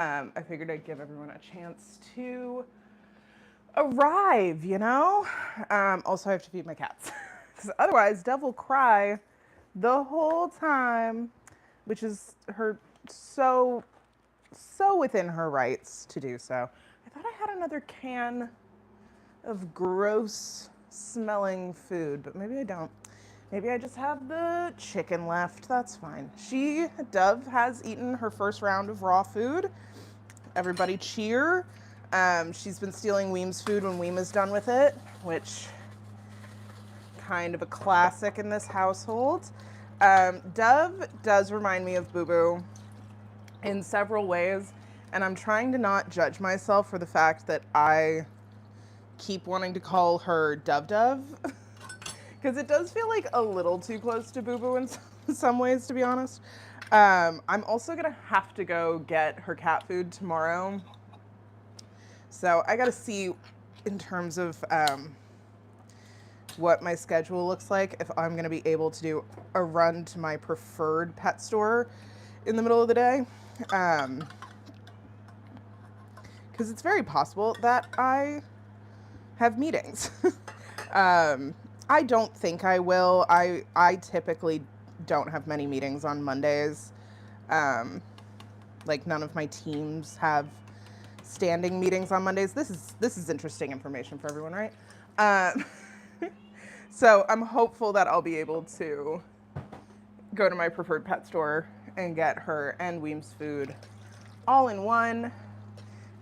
I figured I'd give everyone a chance to arrive, you know? Also, I have to feed my cats. 'Cause otherwise, Dove will cry the whole time, which is her so within her rights to do so. I thought I had another can of gross smelling food, but maybe I don't. Maybe I just have the chicken left. That's fine. Dove, has eaten her first round of raw food. Everybody cheer. She's been stealing Weem's food when Weem is done with it, which kind of a classic in this household. Dove does remind me of Boo Boo in several ways, and I'm trying to not judge myself for the fact that I keep wanting to call her Dove Dove, because it does feel like a little too close to Boo Boo in some ways, to be honest. I'm also gonna have to go get her cat food tomorrow, so I gotta see in terms of what my schedule looks like, if I'm gonna be able to do a run to my preferred pet store in the middle of the day. Because it's very possible that I have meetings. I don't think I will. I typically don't have many meetings on Mondays. Like none of my teams have standing meetings on Mondays. This is interesting information for everyone, right? So I'm hopeful that I'll be able to go to my preferred pet store and get her and Weem's food all in one.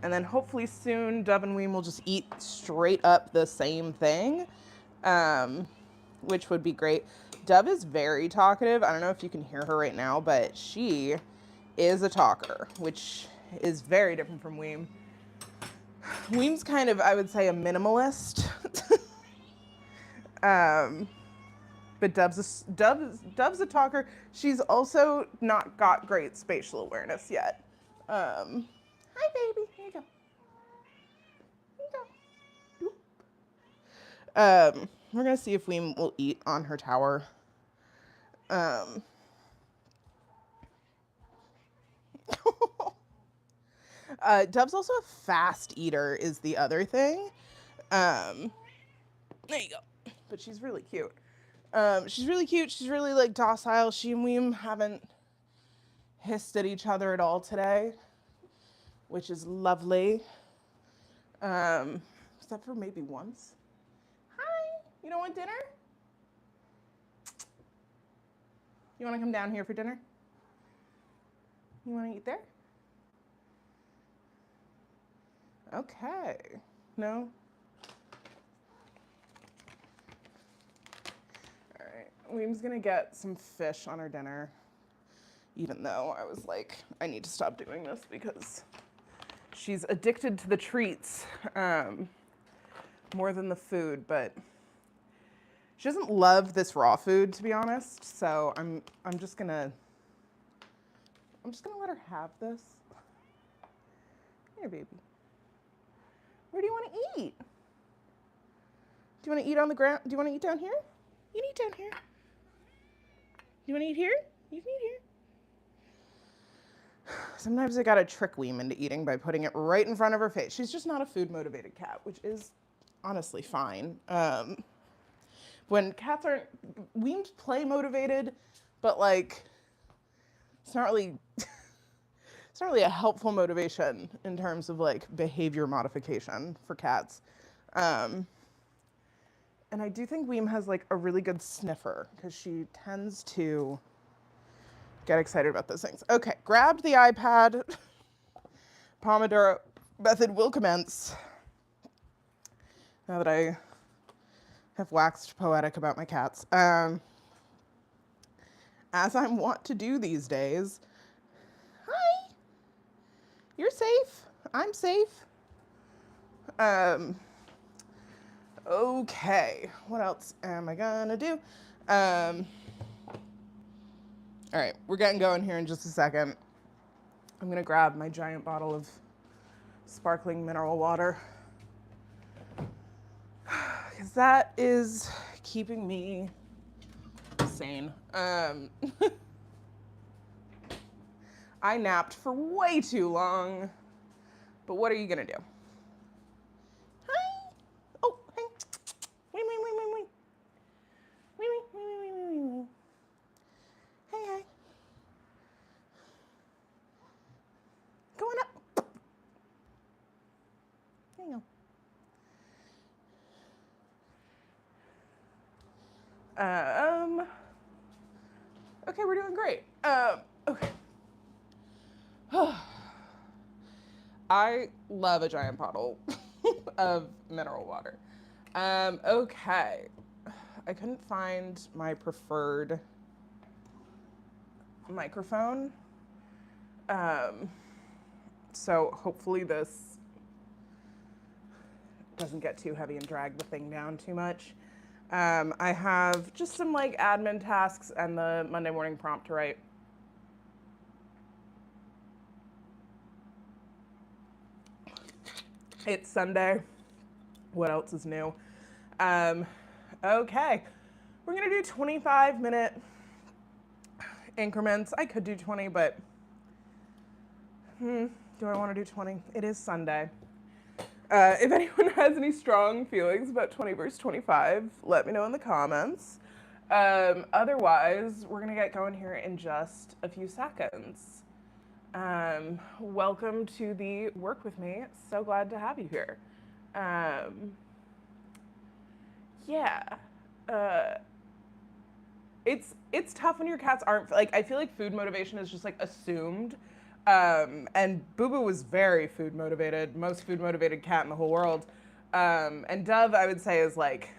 And then hopefully soon Dove and Weem will just eat straight up the same thing, which would be great. Dove is very talkative. I don't know if you can hear her right now, but she is a talker, which is very different from Weem. Weem's kind of, I would say, a minimalist. But Dove's a talker. She's also not got great spatial awareness yet. Hi, baby. Here you go. Here you go. We're gonna see if Weem will eat on her tower. Dove's also a fast eater, is the other thing. There you go. But she's really cute. She's really cute. She's really like docile. She and Weem haven't hissed at each other at all today, which is lovely. Except for maybe once. Hi. You don't want dinner? You want to come down here for dinner? You want to eat there? Okay. No? All right. Weem's going to get some fish on her dinner, even though I was like, I need to stop doing this because she's addicted to the treats more than the food, but she doesn't love this raw food, to be honest. So I'm just gonna let her have this. Here, baby. Where do you want to eat? Do you want to eat on the ground? Do you want to eat down here? You can eat down here. You want to eat here? You can eat here. Sometimes I gotta trick Weem into eating by putting it right in front of her face. She's just not a food-motivated cat, which is honestly fine. When cats aren't, Weem's play-motivated, but like, it's not really a helpful motivation in terms of like behavior modification for cats. And I do think Weem has like a really good sniffer because she tends to get excited about those things. Okay, grabbed the iPad. Pomodoro method will commence. Now that I have waxed poetic about my cats. As I'm wont to do these days. Hi. You're safe. I'm safe. Okay. What else am I gonna do? All right, we're getting going here in just a second. I'm gonna grab my giant bottle of sparkling mineral water. Because that is keeping me sane. I napped for way too long, but what are you gonna do? Hi. Oh, hey. Wait, wait, wait, wait, wait. Wait, wait, wait, wait, wait, wait, wait. Hey, hey. Going up. There you go. Okay, we're doing great. Okay. I love a giant bottle of mineral water. Okay. I couldn't find my preferred microphone. So hopefully this doesn't get too heavy and drag the thing down too much. I have just some like admin tasks and the Monday morning prompt to write. It's Sunday. What else is new? Okay. We're gonna do 25-minute increments. I could do 20, but do I want to do 20? It is Sunday. If anyone has any strong feelings about 20 versus 25, let me know in the comments. Otherwise, we're going to get going here in just a few seconds. Welcome to the Work With Me. So glad to have you here. Yeah. It's tough when your cats aren't, like, I feel like food motivation is just, like, assumed. And Boo Boo was very food motivated, most food motivated cat in the whole world. And Dove, I would say, is like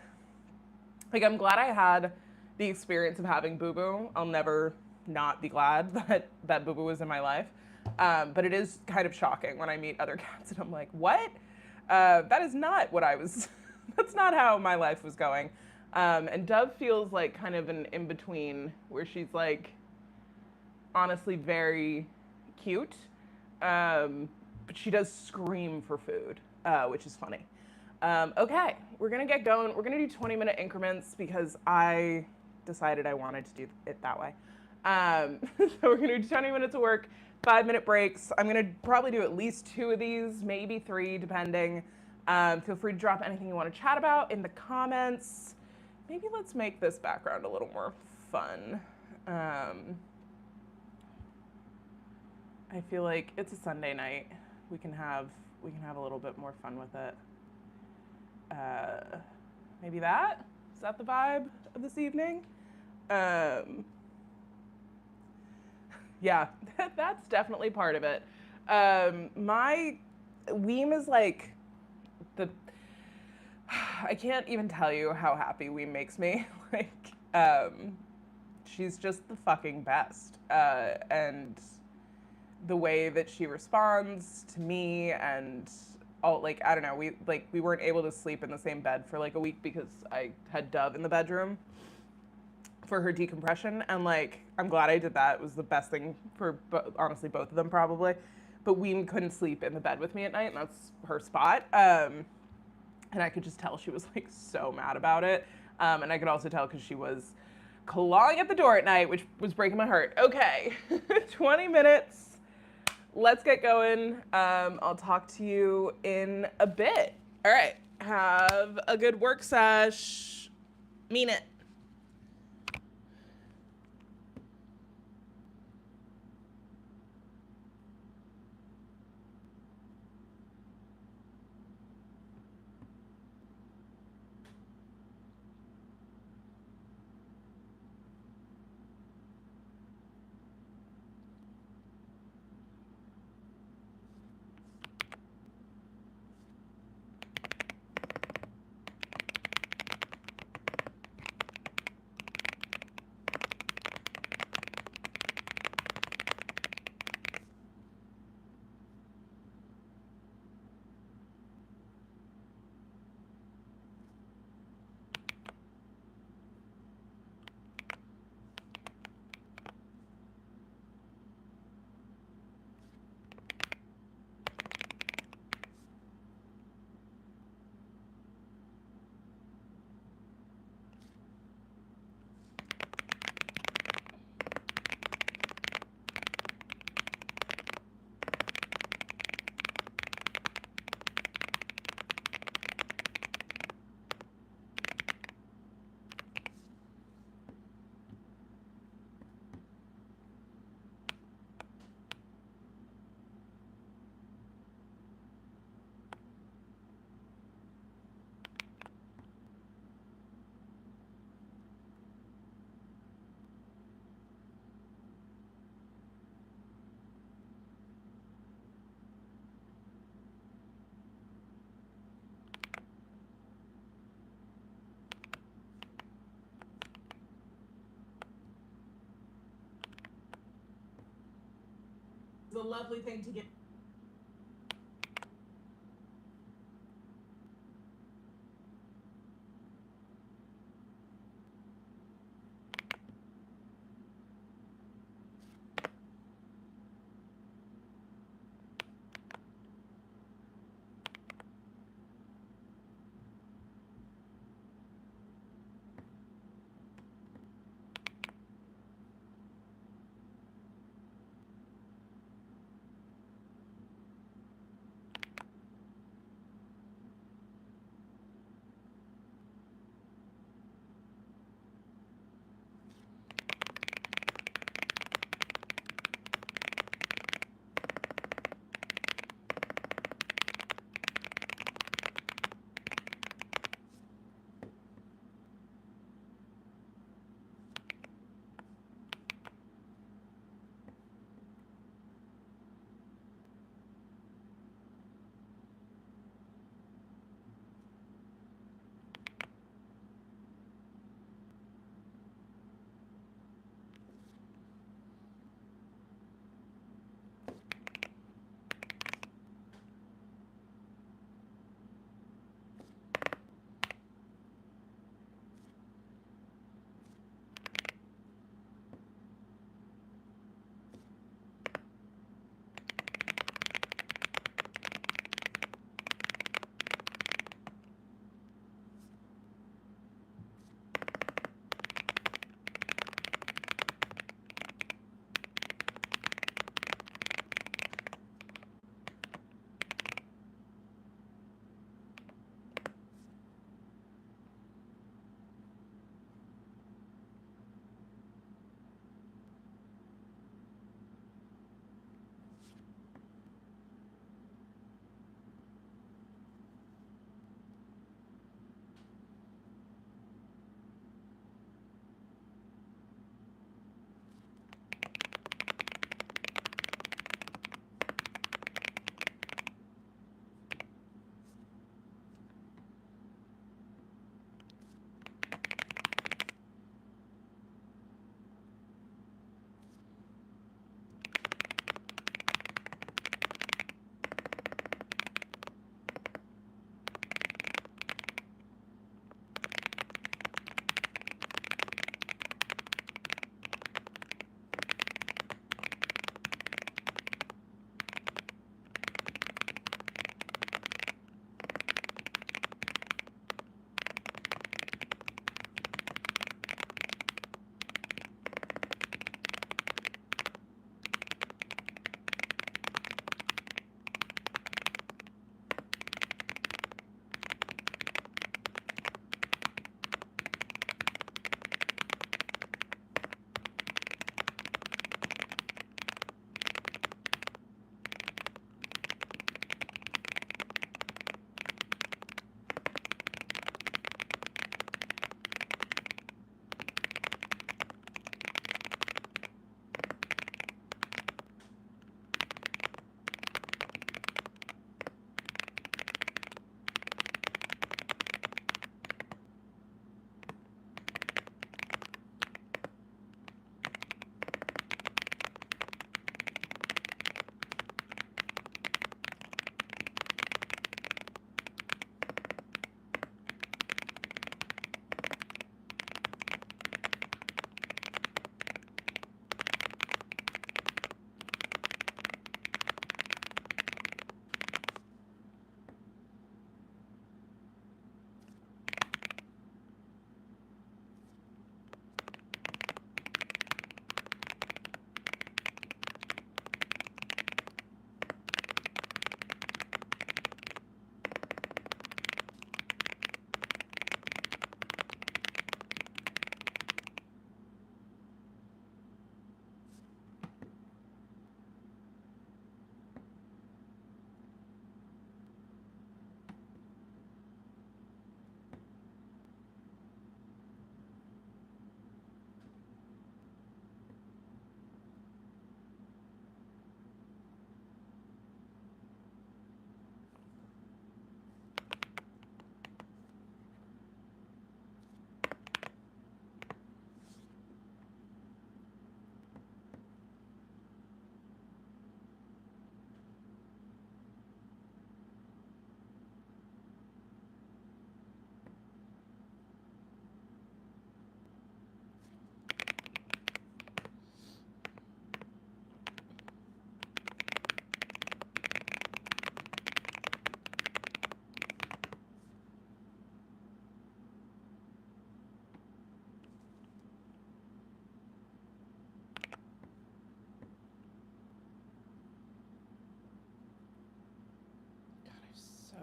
I'm glad I had the experience of having Boo Boo. I'll never not be glad that Boo Boo was in my life. But it is kind of shocking when I meet other cats and I'm like, what? That is not what I was, that's not how my life was going. And Dove feels like kind of an in-between where she's like honestly very cute, but she does scream for food, which is funny. Okay, we're gonna get going. We're gonna do 20-minute increments because I decided I wanted to do it that way. So we're gonna do 20 minutes of work, 5-minute breaks. I'm gonna probably do at least 2 of these, maybe 3, depending. Feel free to drop anything you want to chat about in the comments. Maybe let's make this background a little more fun. I feel like it's a Sunday night. We can have a little bit more fun with it. Maybe that? Is that the vibe of this evening? Yeah, that's definitely part of it. My Weem is like the. I can't even tell you how happy Weem makes me. She's just the fucking best. And the way that she responds to me and all, like, I don't know, we weren't able to sleep in the same bed for like a week because I had Dove in the bedroom for her decompression, and like I'm glad I did that. It was the best thing for honestly both of them probably. But Weem couldn't sleep in the bed with me at night, and that's her spot. And I could just tell she was like so mad about it. And I could also tell because she was clawing at the door at night, which was breaking my heart. Okay, 20 minutes. Let's get going. I'll talk to you in a bit. All right. Have a good work sesh. Mean it. a lovely thing to get.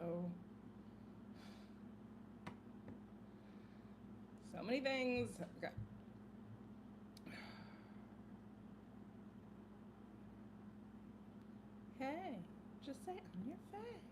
So many things. Okay. Hey, just say on your face.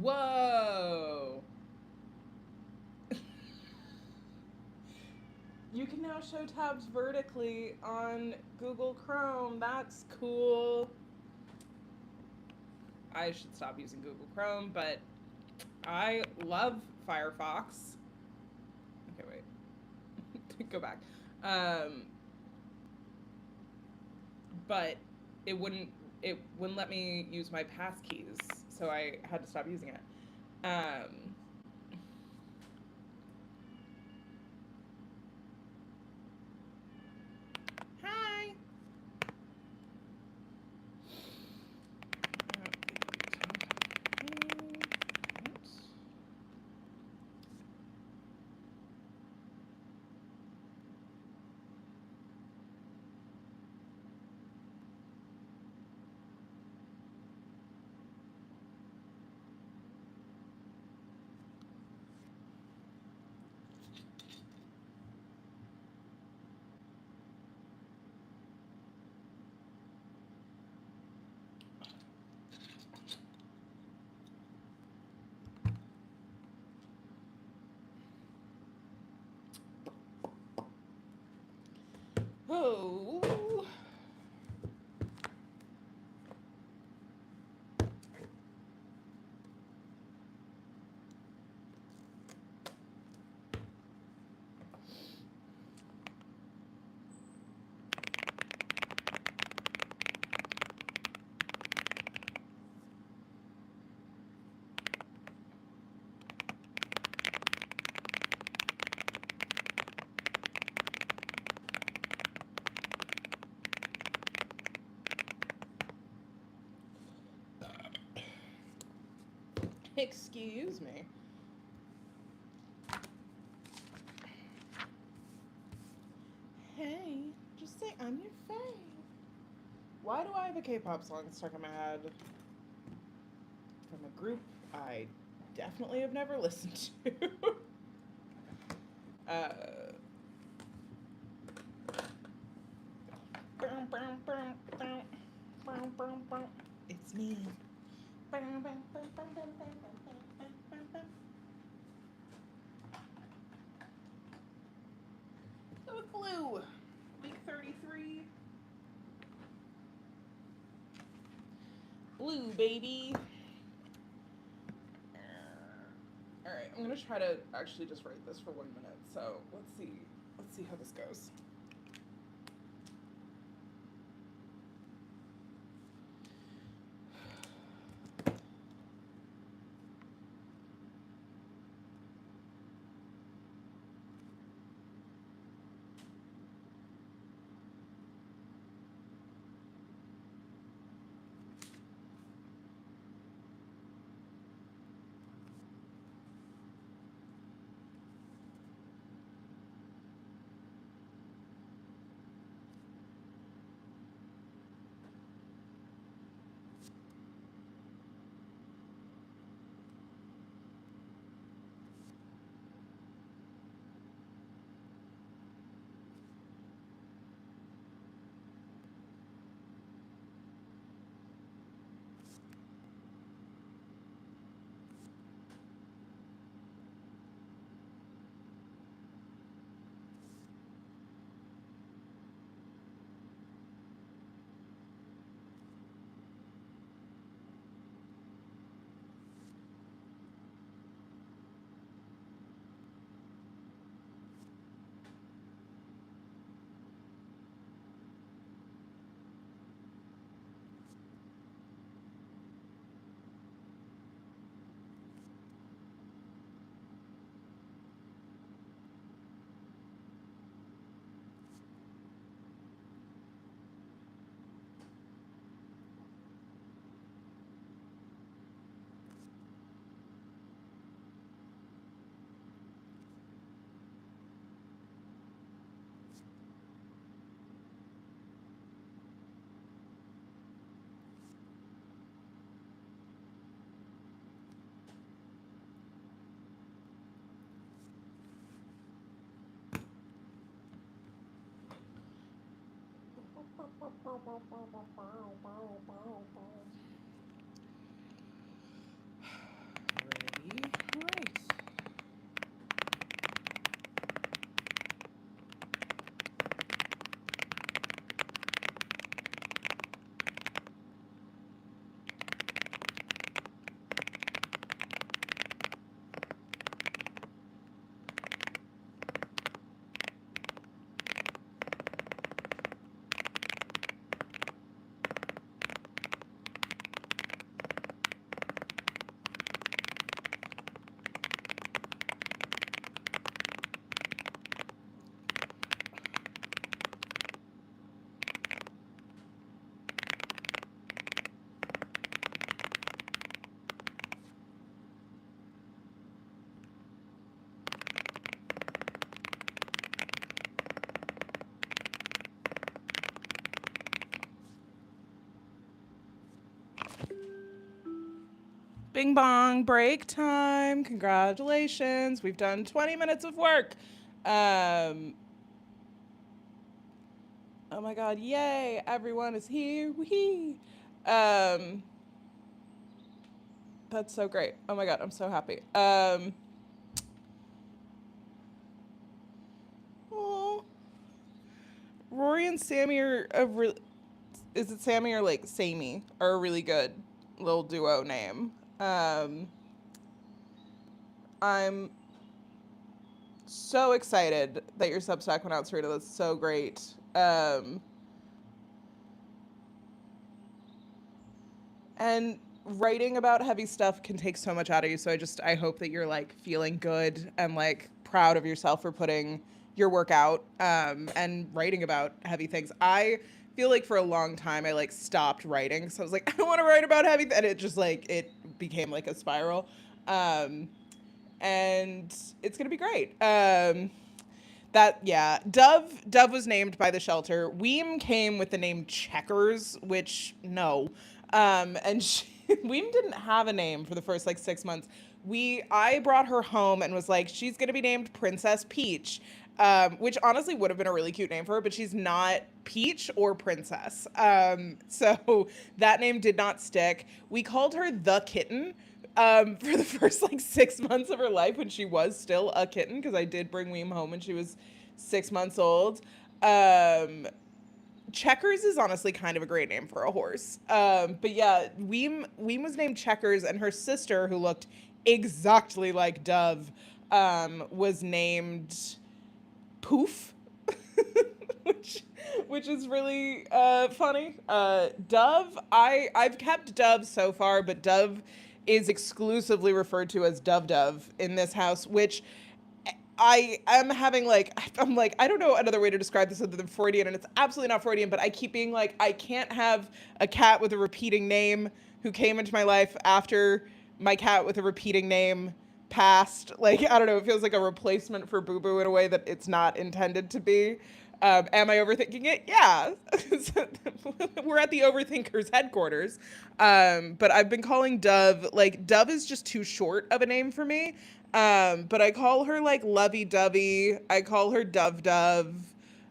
Whoa! You can now show tabs vertically on Google Chrome. That's cool. I should stop using Google Chrome, but I love Firefox. Okay, wait. Go back. But it wouldn't let me use my passkeys, so I had to stop using it. Hi. Oh. Excuse me. Hey, just say I'm your fave. Why do I have a K-pop song stuck in my head? From a group I definitely have never listened to. It's me. So with Blue, week 33. Blue, baby. All right, I'm gonna try to actually just write this for 1 minute. So let's see how this goes. Bing bong, break time. Congratulations. We've done 20 minutes of work. Oh my God, yay. Everyone is here. Wee. That's so great. Oh my God, I'm so happy. Oh, Rory and Sammy are is it Sammy or like Sammy are a really good little duo name. I'm so excited that your Substack went out, Sarita. That's so great. And writing about heavy stuff can take so much out of you. So I hope that you're like feeling good and like proud of yourself for putting your work out and writing about heavy things. I feel like for a long time I like stopped writing. So I was like, I don't want to write about heavy, and it just like it became like a spiral. And it's gonna be great. Dove was named by the shelter. Weem came with the name Checkers, which no. Weem didn't have a name for the first like 6 months. I brought her home and was like, she's gonna be named Princess Peach, which honestly would have been a really cute name for her, but she's not Peach or Princess. So that name did not stick. We called her the Kitten. For the first like 6 months of her life when she was still a kitten, because I did bring Weem home when she was 6 months old. Checkers is honestly kind of a great name for a horse. But yeah, Weem was named Checkers, and her sister, who looked exactly like Dove, was named Poof, which is really funny. Dove, I've kept Dove so far, but Dove is exclusively referred to as Dove in this house, which I am having like, I'm like, I don't know another way to describe this other than Freudian, and it's absolutely not Freudian, but I keep being like, I can't have a cat with a repeating name who came into my life after my cat with a repeating name passed. Like, I don't know, it feels like a replacement for Boo Boo in a way that it's not intended to be. Am I overthinking it? Yeah. We're at the overthinkers headquarters. But I've been calling Dove, like, Dove is just too short of a name for me. But I call her like Lovey Dovey. I call her Dove Dove.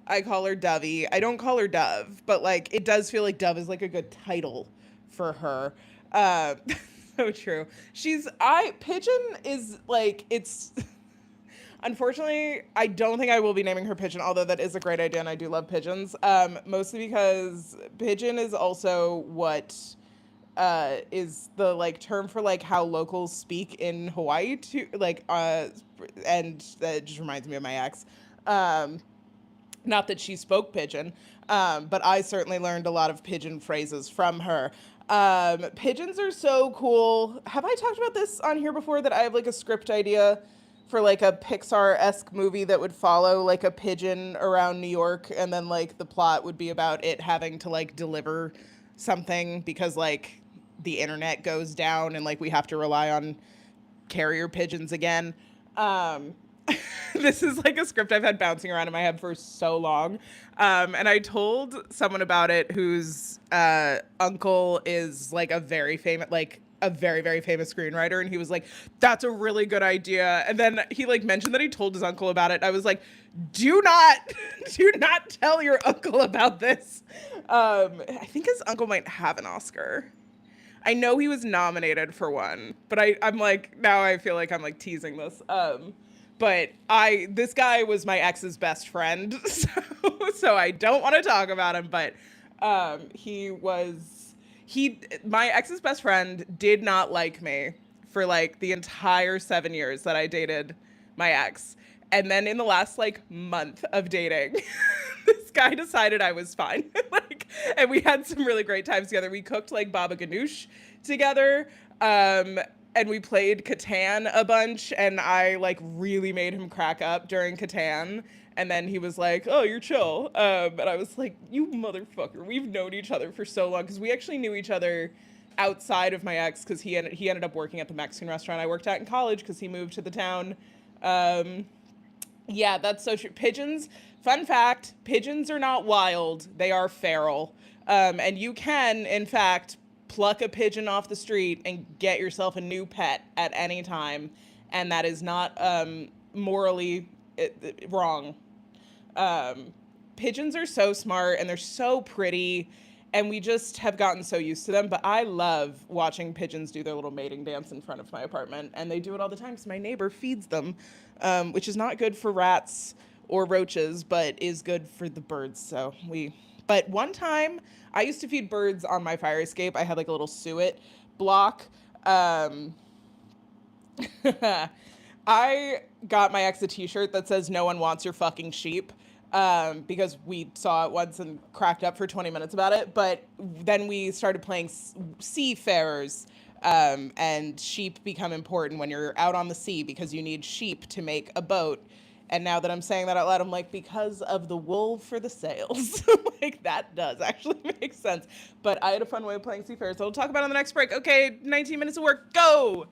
I call her Dovey. I don't call her Dove, but like it does feel like Dove is like a good title for her. So true. Pigeon is like, it's unfortunately, I don't think I will be naming her Pigeon, although that is a great idea and I do love pigeons. Mostly because Pigeon is also what is the like term for like how locals speak in Hawaii to like and that just reminds me of my ex. Not that she spoke Pidgin, but I certainly learned a lot of Pidgin phrases from her. Pigeons are so cool. Have I talked about this on here before, that I have like a script idea for like a Pixar-esque movie that would follow like a pigeon around New York, and then like the plot would be about it having to like deliver something because like the internet goes down and like we have to rely on carrier pigeons again. This is like a script I've had bouncing around in my head for so long. And I told someone about it whose uncle is like a very famous, like a very, very famous screenwriter. And he was like, that's a really good idea. And then he like mentioned that he told his uncle about it. I was like, do not tell your uncle about this. I think his uncle might have an Oscar. I know he was nominated for one, but I'm like, now I feel like I'm like teasing this. But this guy was my ex's best friend, so I don't want to talk about him, but my ex's best friend did not like me for like the entire 7 years that I dated my ex. And then in the last like month of dating, this guy decided I was fine. Like, and we had some really great times together. We cooked like baba ganoush together. And we played Catan a bunch, and I like really made him crack up during Catan. And then he was like, "Oh, you're chill." And I was like, "You motherfucker! We've known each other for so long, because we actually knew each other outside of my ex, because he ended up working at the Mexican restaurant I worked at in college, because he moved to the town." Yeah, that's so true. Pigeons, fun fact, pigeons are not wild. They are feral. And you can, in fact, pluck a pigeon off the street and get yourself a new pet at any time, and that is not morally wrong. Um, Pigeons are so smart and they're so pretty, and we just have gotten so used to them. But I love watching pigeons do their little mating dance in front of my apartment, and they do it all the time because my neighbor feeds them, which is not good for rats or roaches, but is good for the birds. So we. But one time, I used to feed birds on my fire escape. I had like a little suet block. Um, I got my ex a T-shirt that says "No one wants your fucking sheep," because we saw it once and cracked up for 20 minutes about it. But then we started playing seafarers, and sheep become important when you're out on the sea because you need sheep to make a boat. And now that I'm saying that out loud, I'm like, because of the wool for the sails. Like, that does actually make sense. But I had a fun way of playing seafarers. So we'll talk about it on the next break. Okay, 19 minutes of work, go!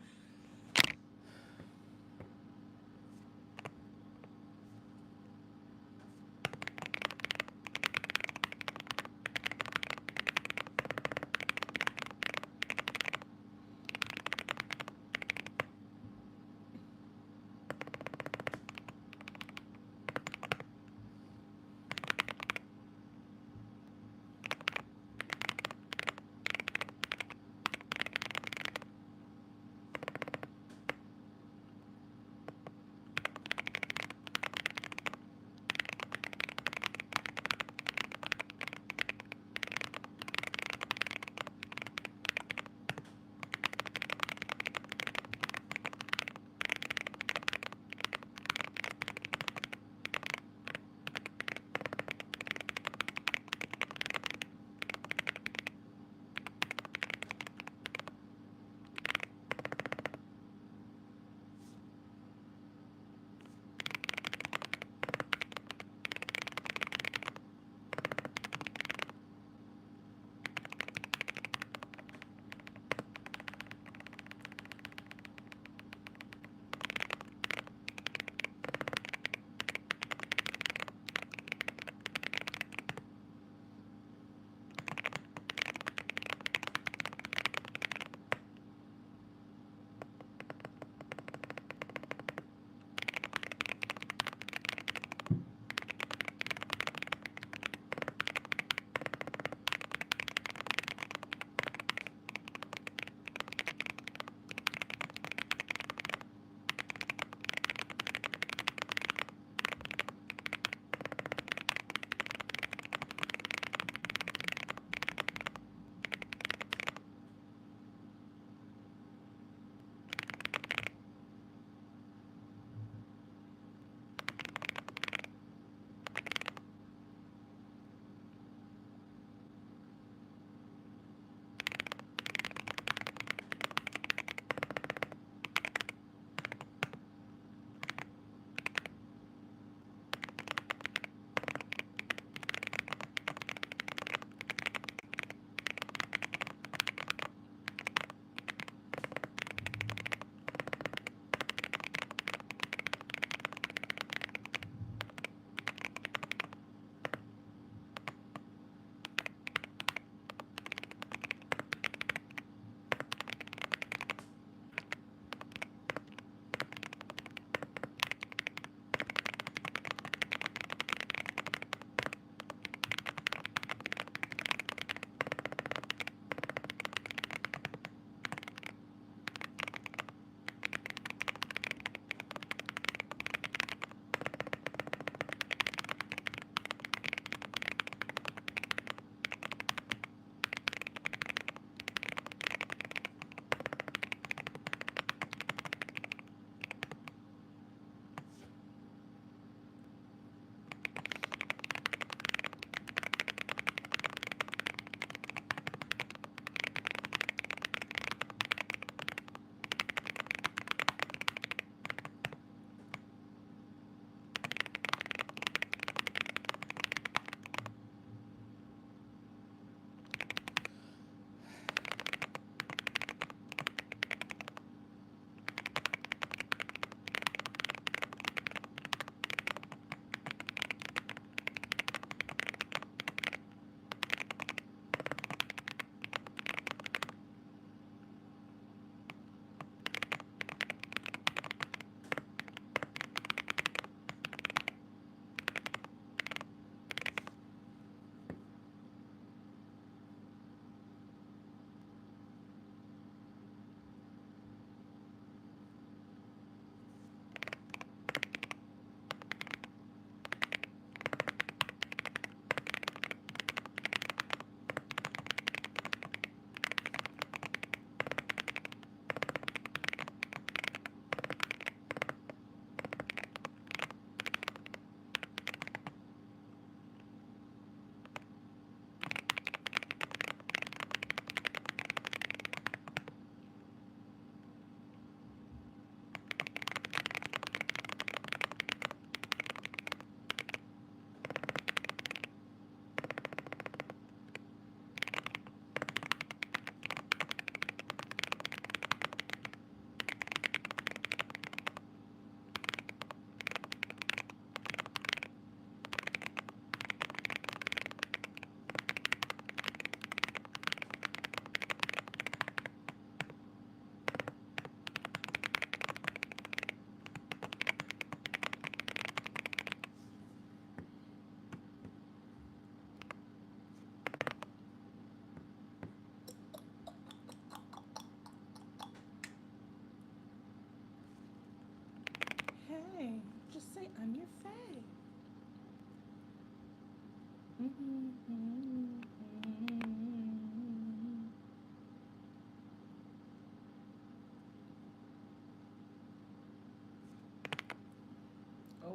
Oh,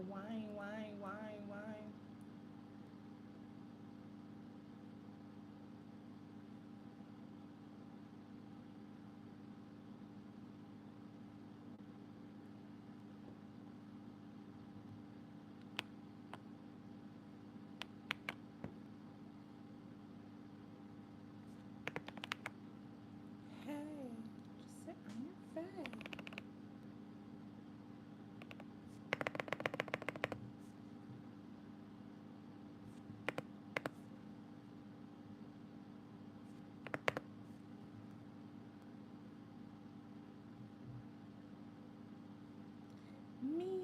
why? Hey, just sit on your face. Me.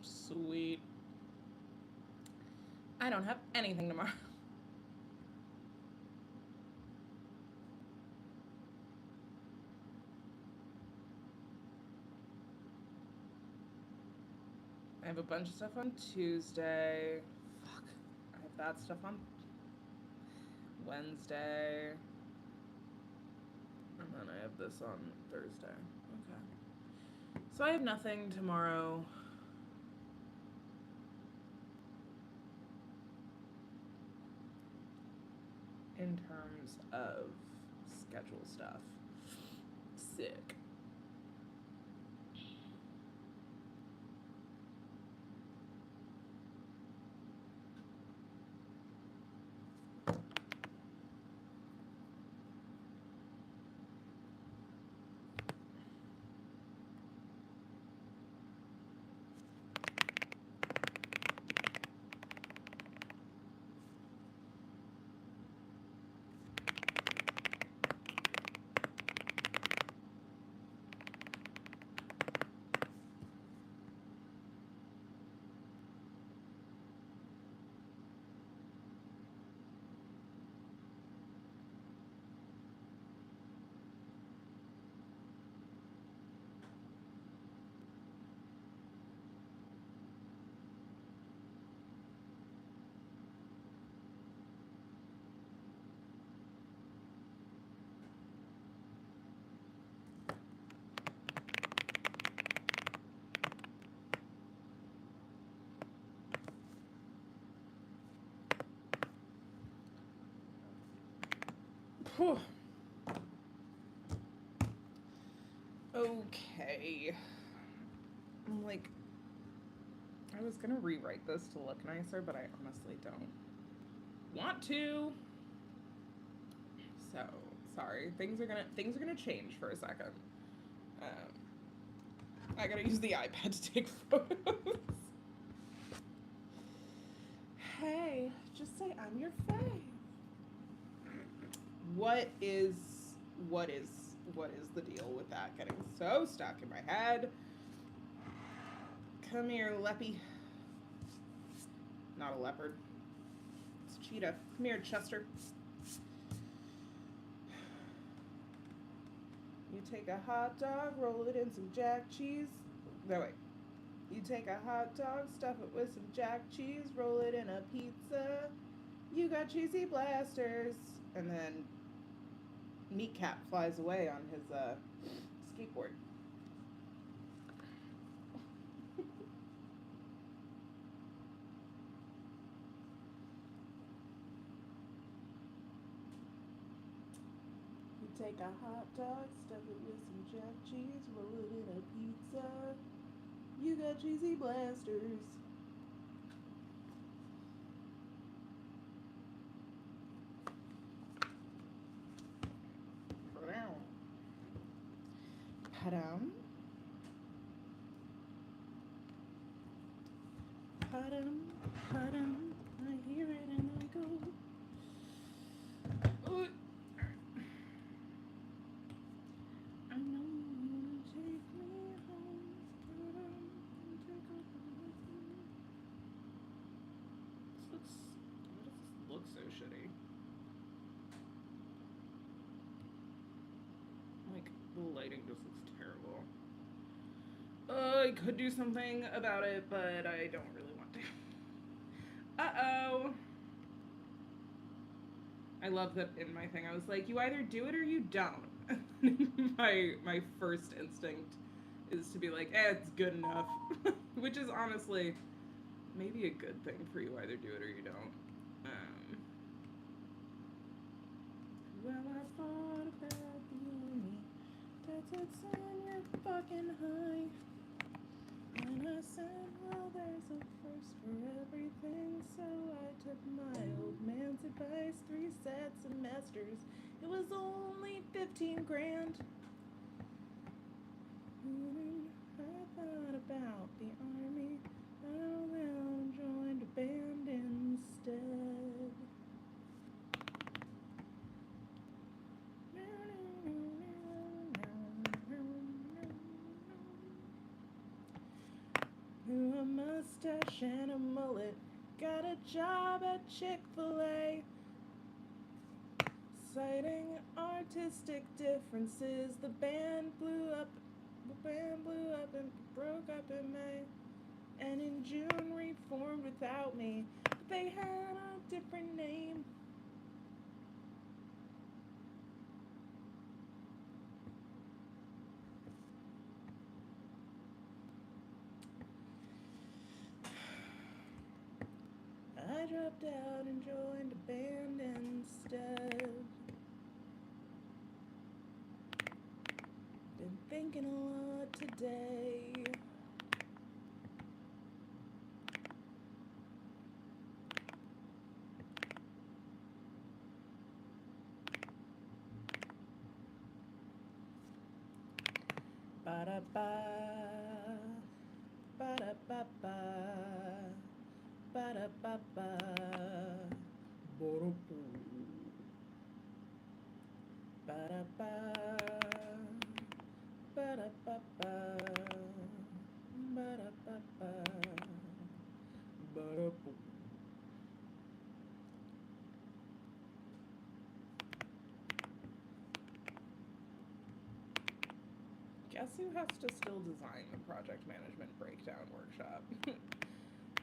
Sweet. I don't have anything tomorrow. I have a bunch of stuff on Tuesday. Fuck. I have that stuff on Wednesday. And then I have this on Thursday. Okay. So I have nothing tomorrow. In terms of schedule stuff. Sick. Whew. Okay. I'm like, I was gonna rewrite this to look nicer, but I honestly don't want to. So sorry. Things are gonna change for a second. I gotta use the iPad to take photos. Hey, just say I'm your fave. What is the deal with that getting so stuck in my head? Come here, Leppy. Not a leopard. It's a cheetah. Come here, Chester. You take a hot dog, roll it in some jack cheese. No, wait. You take a hot dog, stuff it with some jack cheese, roll it in a pizza. You got cheesy blasters. And then Kneecap flies away on his skateboard. You take a hot dog, stuff it with some jack cheese, roll it in a pizza. You got cheesy blasters. Padam. Padam, padam. I hear it and I go. I know you wanna take me home. Padam, take off my Why does this look so shitty? Like, the lighting just looks terrible. I could do something about it, but I don't really want to. Uh-oh. I love that in my thing I was like, you either do it or you don't. my first instinct is to be like, it's good enough. Which is honestly maybe a good thing for you, either do it or you don't. Well, I thought about the army. That's in your fucking high. And I said, well, there's a first for everything. So I took my old man's advice, 3 semesters. It was only 15 grand. I thought about the army. I will join a band instead. A mustache and a mullet, got a job at Chick-fil-A. Citing artistic differences, the band blew up and broke up in May. And in June reformed without me, but they had a different name. dropped out and joined a band instead. Been thinking a lot today. Ba-da-ba, ba-da-ba-ba, ba-da-ba-ba, bo-do-boo. Ba-da-ba, ba-da-ba-ba, ba-da-ba-ba, ba-da-boo. Guess who has to still design the project management breakdown workshop?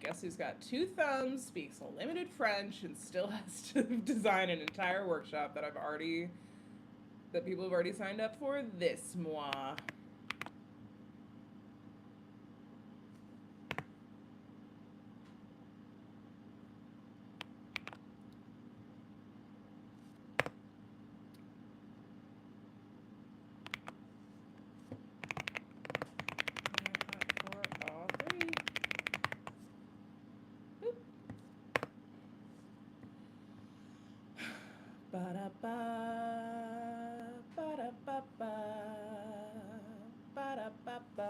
Guess who's got 2 thumbs, speaks limited French, and still has to design an entire workshop that people have already signed up for this mois. For all 3. Boop. Ba-da-ba, ba-da-ba-ba, ba-da-ba-ba,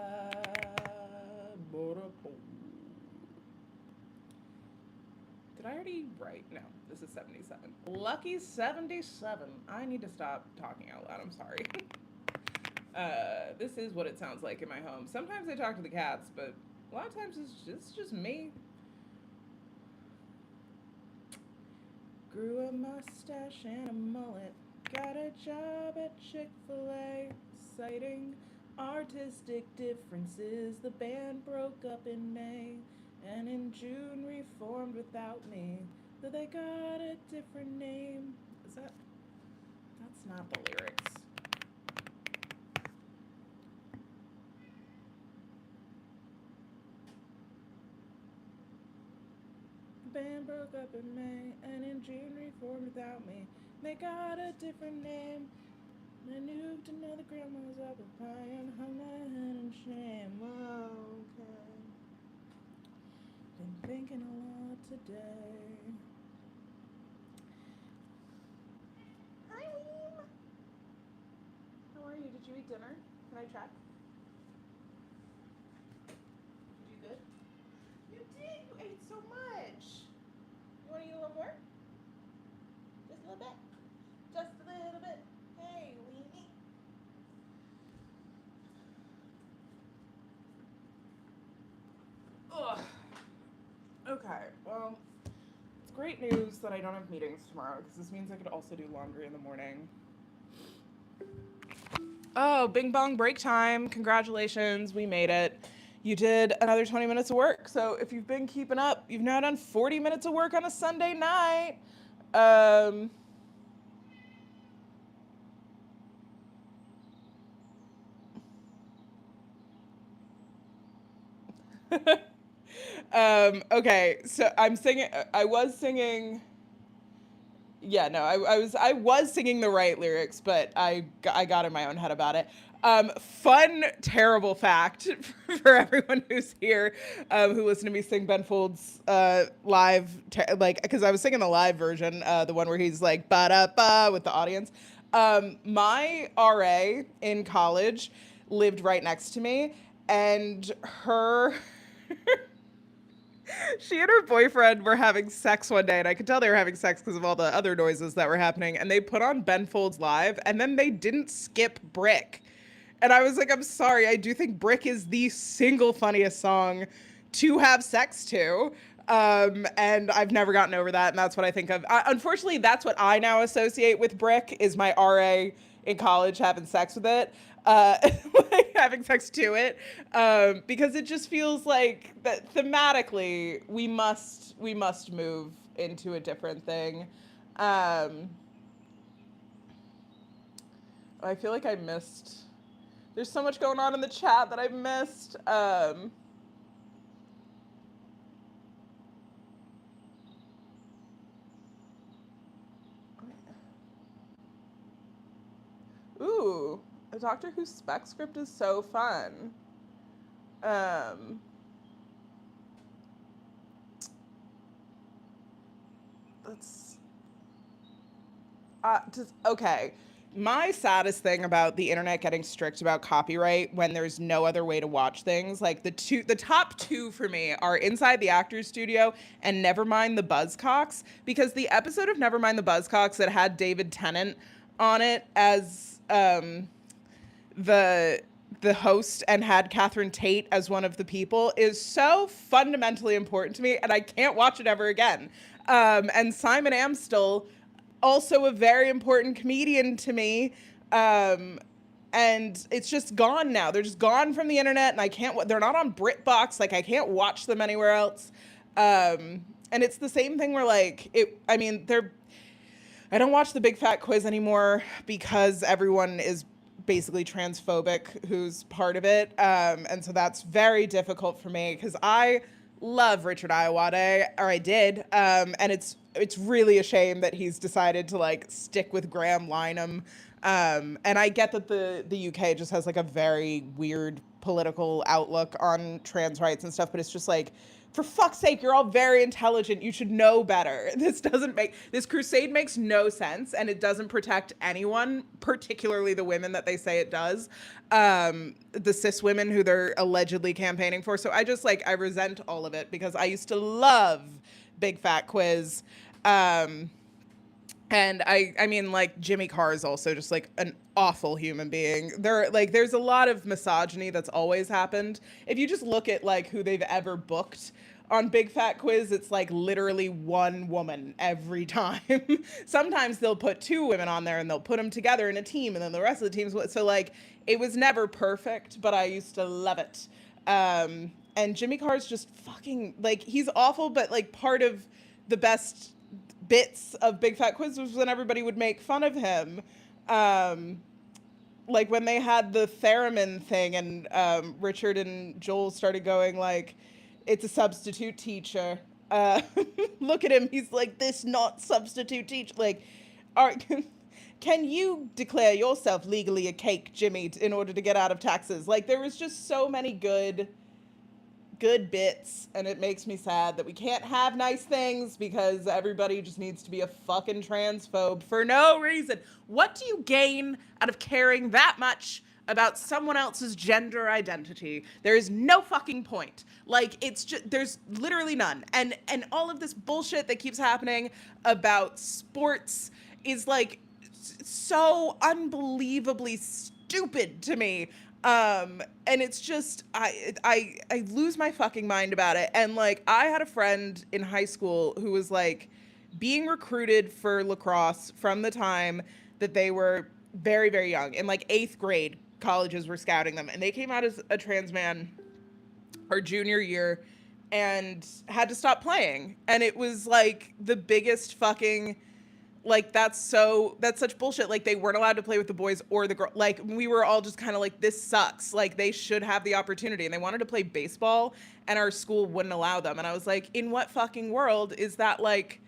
ba-da-boom. Did I already write? No, this is 77. Lucky 77. I need to stop talking out loud. I'm sorry. This is what it sounds like in my home. Sometimes I talk to the cats, but a lot of times it's just me. Grew a mustache and a mullet. Got a job at Chick-fil-A. Citing artistic differences, the band broke up in May. And in June reformed without me. Though they got a different name. That's not the lyrics. The band broke up in May, and in June reformed without me. They got a different name. I knew to know the grandma's apple pie and hung my head in shame. Whoa, okay. Been thinking a lot today. Hi, Liam. How are you? Did you eat dinner? Can I check? Did you good? You did. You ate so much. You want to eat a little more? Just a little bit? Just a little bit. Hey, Weenie. Ugh. Okay, well, it's great news that I don't have meetings tomorrow, because this means I could also do laundry in the morning. Oh, bing bong break time. Congratulations, we made it. You did another 20 minutes of work. So if you've been keeping up, you've now done 40 minutes of work on a Sunday night. Okay, so I was singing. Yeah, no, I was singing the right lyrics, but I got in my own head about it. Fun, terrible fact for everyone who's here, who listened to me sing Ben Folds live, because I was singing the live version, the one where he's like ba da ba with the audience. My RA in college lived right next to me, and her. She and her boyfriend were having sex one day, and I could tell they were having sex because of all the other noises that were happening. And they put on Ben Folds Live, and then they didn't skip Brick. And I was like, I'm sorry, I do think Brick is the single funniest song to have sex to. And I've never gotten over that, and that's what I think of. Unfortunately, that's what I now associate with Brick, is my RA in college having sex with it. Like having sex to it, because it just feels like that thematically we must move into a different thing. I feel like I missed. There's so much going on in the chat that I missed. Ooh, a Doctor Who spec script is so fun. Um, let's okay. My saddest thing about the internet getting strict about copyright when there's no other way to watch things, like the top two for me are Inside the Actors Studio and Nevermind the Buzzcocks, because the episode of Nevermind the Buzzcocks that had David Tennant on it as the the host and had Catherine Tate as one of the people is so fundamentally important to me, and I can't watch it ever again. And Simon Amstel, also a very important comedian to me. And it's just gone now. They're just gone from the internet, and I can't. They're not on BritBox. Like, I can't watch them anywhere else. And it's the same thing where, like, it. I mean, they're. I don't watch the Big Fat Quiz anymore because everyone is basically transphobic who's part of it. And so that's very difficult for me because I love Richard Ayoade, or I did. And it's really a shame that he's decided to like stick with Graham Linehan. And I get that the UK just has like a very weird political outlook on trans rights and stuff, but it's just like, for fuck's sake, you're all very intelligent. You should know better. This crusade makes no sense, and it doesn't protect anyone, particularly the women that they say it does. The cis women who they're allegedly campaigning for. So I resent all of it because I used to love Big Fat Quiz. And I mean, like, Jimmy Carr is also just like an awful human being. There's a lot of misogyny that's always happened. If you just look at like who they've ever booked on Big Fat Quiz, it's like literally one woman every time. Sometimes they'll put two women on there and they'll put them together in a team, and then the rest of the teams. So like, it was never perfect, but I used to love it. And Jimmy Carr's just fucking like, he's awful, but like part of the best bits of Big Fat Quiz was when everybody would make fun of him. Like when they had the theremin thing and Richard and Joel started going like, it's a substitute teacher. Look at him. He's like, this not substitute teacher. Like, can you declare yourself legally a cake, Jimmy, in order to get out of taxes? Like, there was just so many good bits, and it makes me sad that we can't have nice things because everybody just needs to be a fucking transphobe for no reason. What do you gain out of caring that much about someone else's gender identity? There is no fucking point. Like, it's just, there's literally none. And all of this bullshit that keeps happening about sports is like so unbelievably stupid to me. And it's just, I lose my fucking mind about it. And like, I had a friend in high school who was like being recruited for lacrosse from the time that they were very, very young. In like 8th grade, colleges were scouting them, and they came out as a trans man her junior year and had to stop playing. And it was like the biggest fucking, like, that's such bullshit. Like, they weren't allowed to play with the boys or the girl. Like, we were all just kind of like, this sucks. Like, they should have the opportunity. And they wanted to play baseball, and our school wouldn't allow them. And I was like, in what fucking world is that, like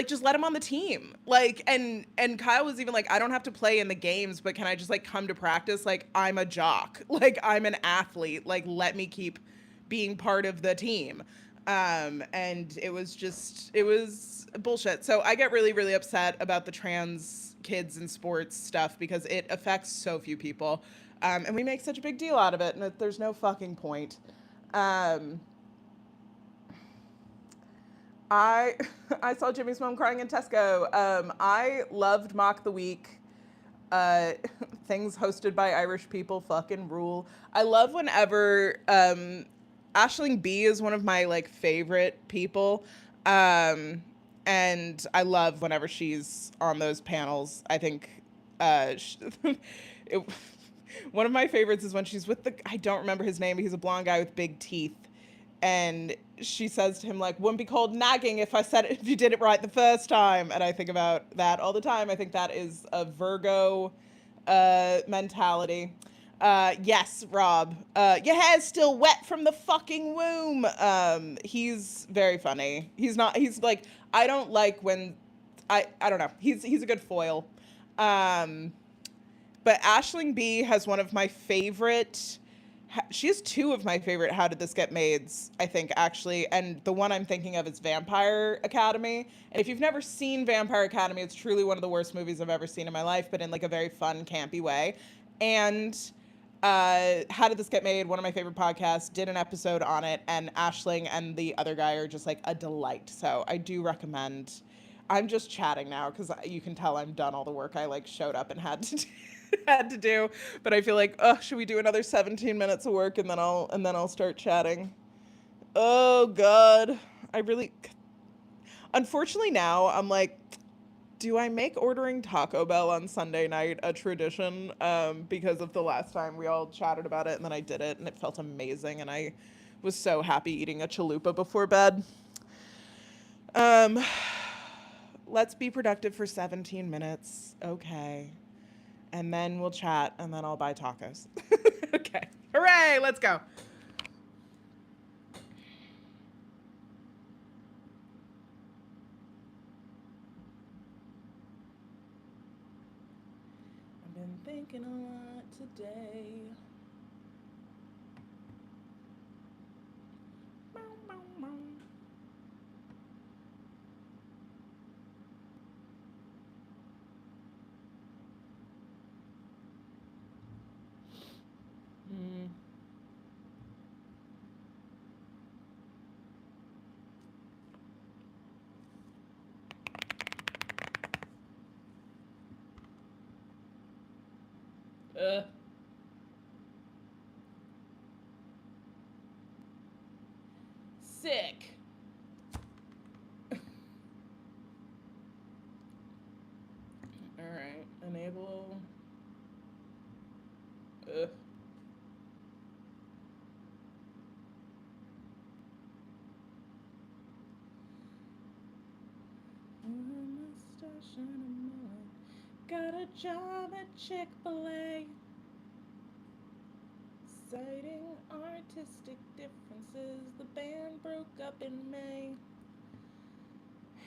just let him on the team. Like, and Kyle was even like, I don't have to play in the games, but can I just like come to practice? Like, I'm a jock. Like, I'm an athlete. Like, let me keep being part of the team. And it was bullshit. So I get really, really upset about the trans kids in sports stuff because it affects so few people. And we make such a big deal out of it, and there's no fucking point. I saw Jimmy's mom crying in Tesco. I loved Mock the Week. Things hosted by Irish people fucking rule. I love whenever Aisling B is one of my like favorite people. And I love whenever she's on those panels. I think one of my favorites is when she's with I don't remember his name, but he's a blonde guy with big teeth. And she says to him, like, wouldn't be called nagging if you did it right the first time. And I think about that all the time. I think that is a Virgo mentality. Yes, Rob. Your hair's still wet from the fucking womb. He's very funny. He's like, I don't like when, I don't know. He's a good foil. But Aisling B has one of my favorite. She has two of my favorite How Did This Get Mades, I think, actually. And the one I'm thinking of is Vampire Academy. And if you've never seen Vampire Academy, it's truly one of the worst movies I've ever seen in my life, but in like a very fun, campy way. And How Did This Get Made, one of my favorite podcasts, did an episode on it. And Aisling and the other guy are just like a delight. So I do recommend. I'm just chatting now because you can tell I'm done all the work I like showed up and had to do. Had to do, but I feel like, oh, should we do another 17 minutes of work and then I'll start chatting. Oh God, I really, unfortunately now I'm like, do I make ordering Taco Bell on Sunday night a tradition? Because of the last time we all chatted about it and then I did it and it felt amazing and I was so happy eating a chalupa before bed. Um, let's be productive for 17 minutes. Okay. And then we'll chat, and then I'll buy tacos. Okay. Hooray! Let's go. I've been thinking a lot today. Bow, bow, bow. Mm. Ugh. Sick. All right. Enable. Ugh. Mustache and a mullet. Got a job at Chick-fil-A. Citing artistic differences, the band broke up in May.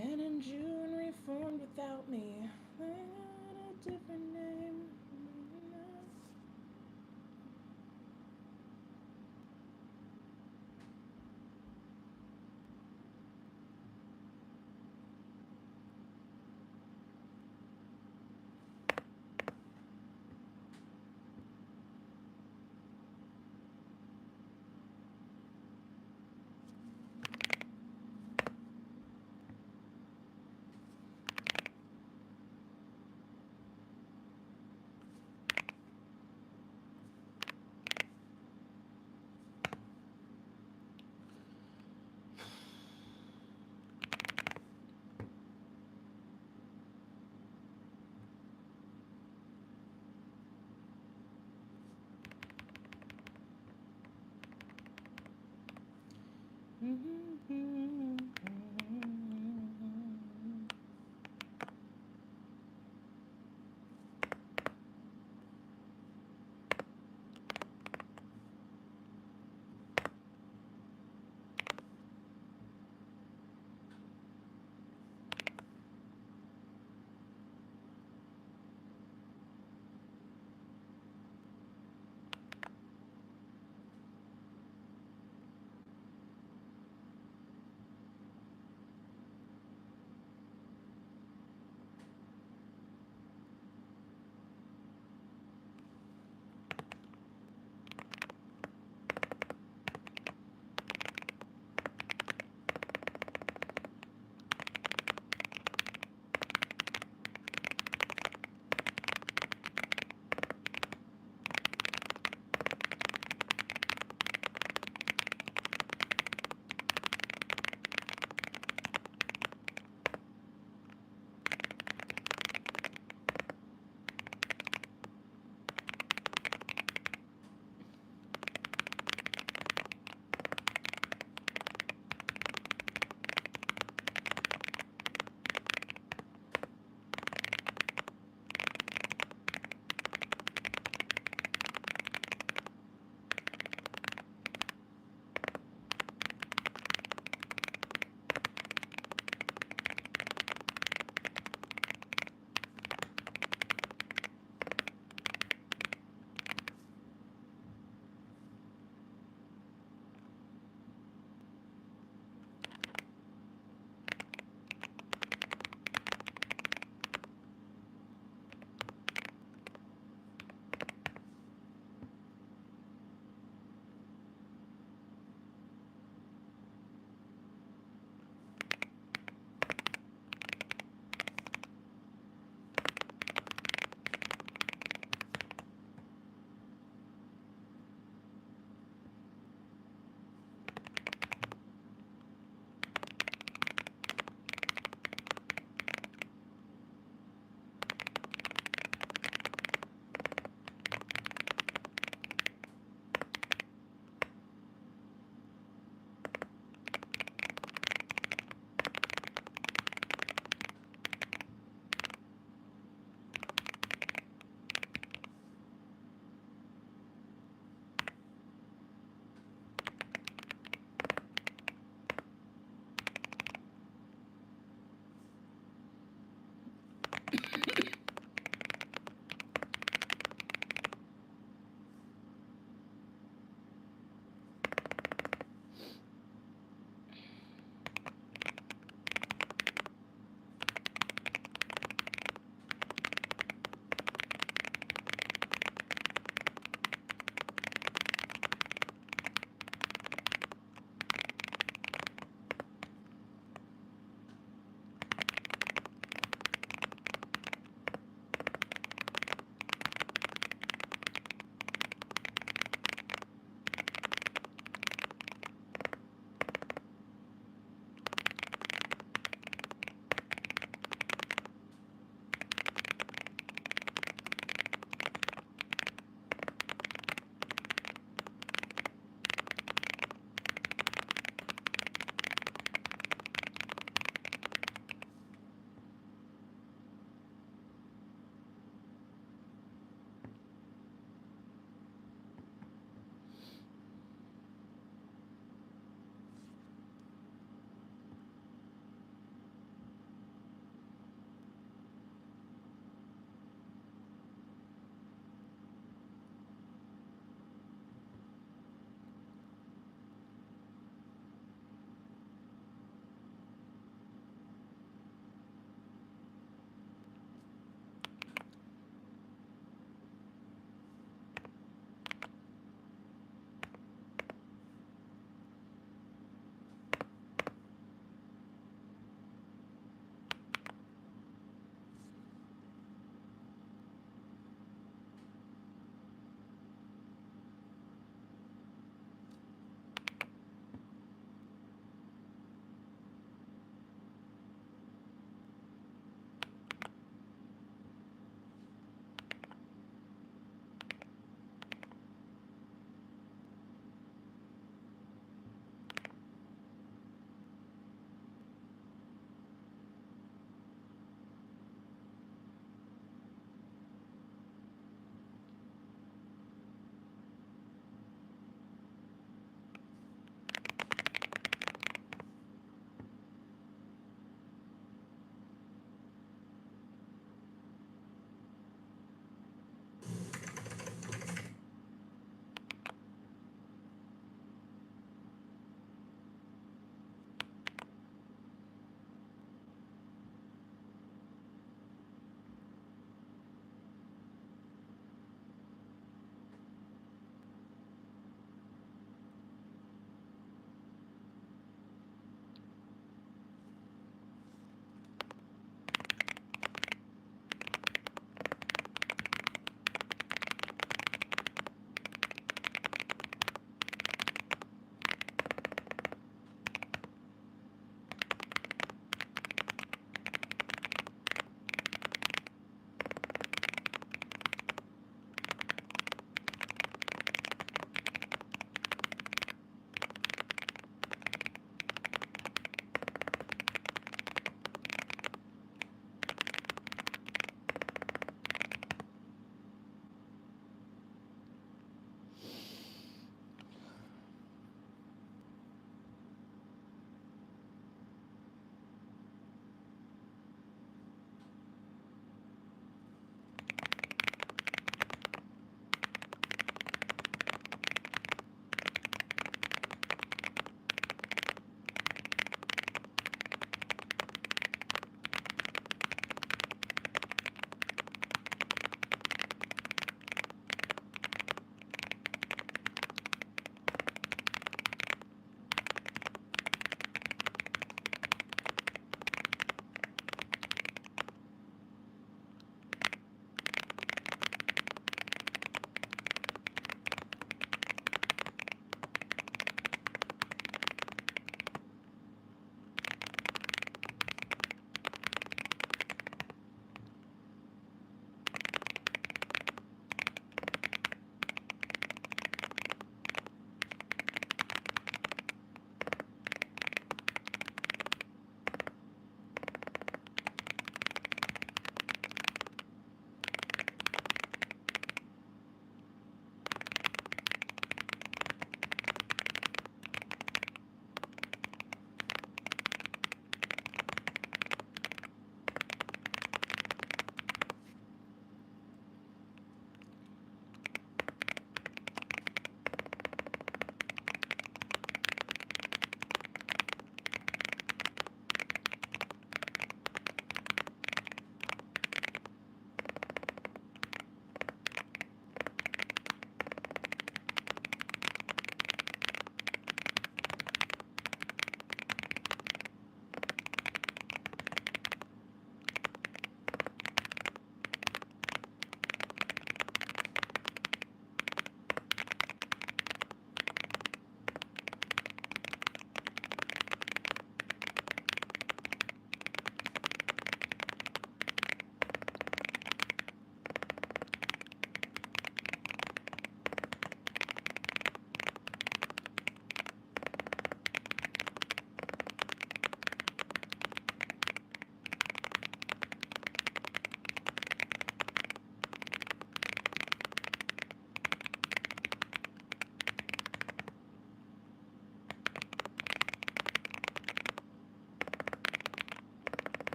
And in June reformed without me. They got a different name.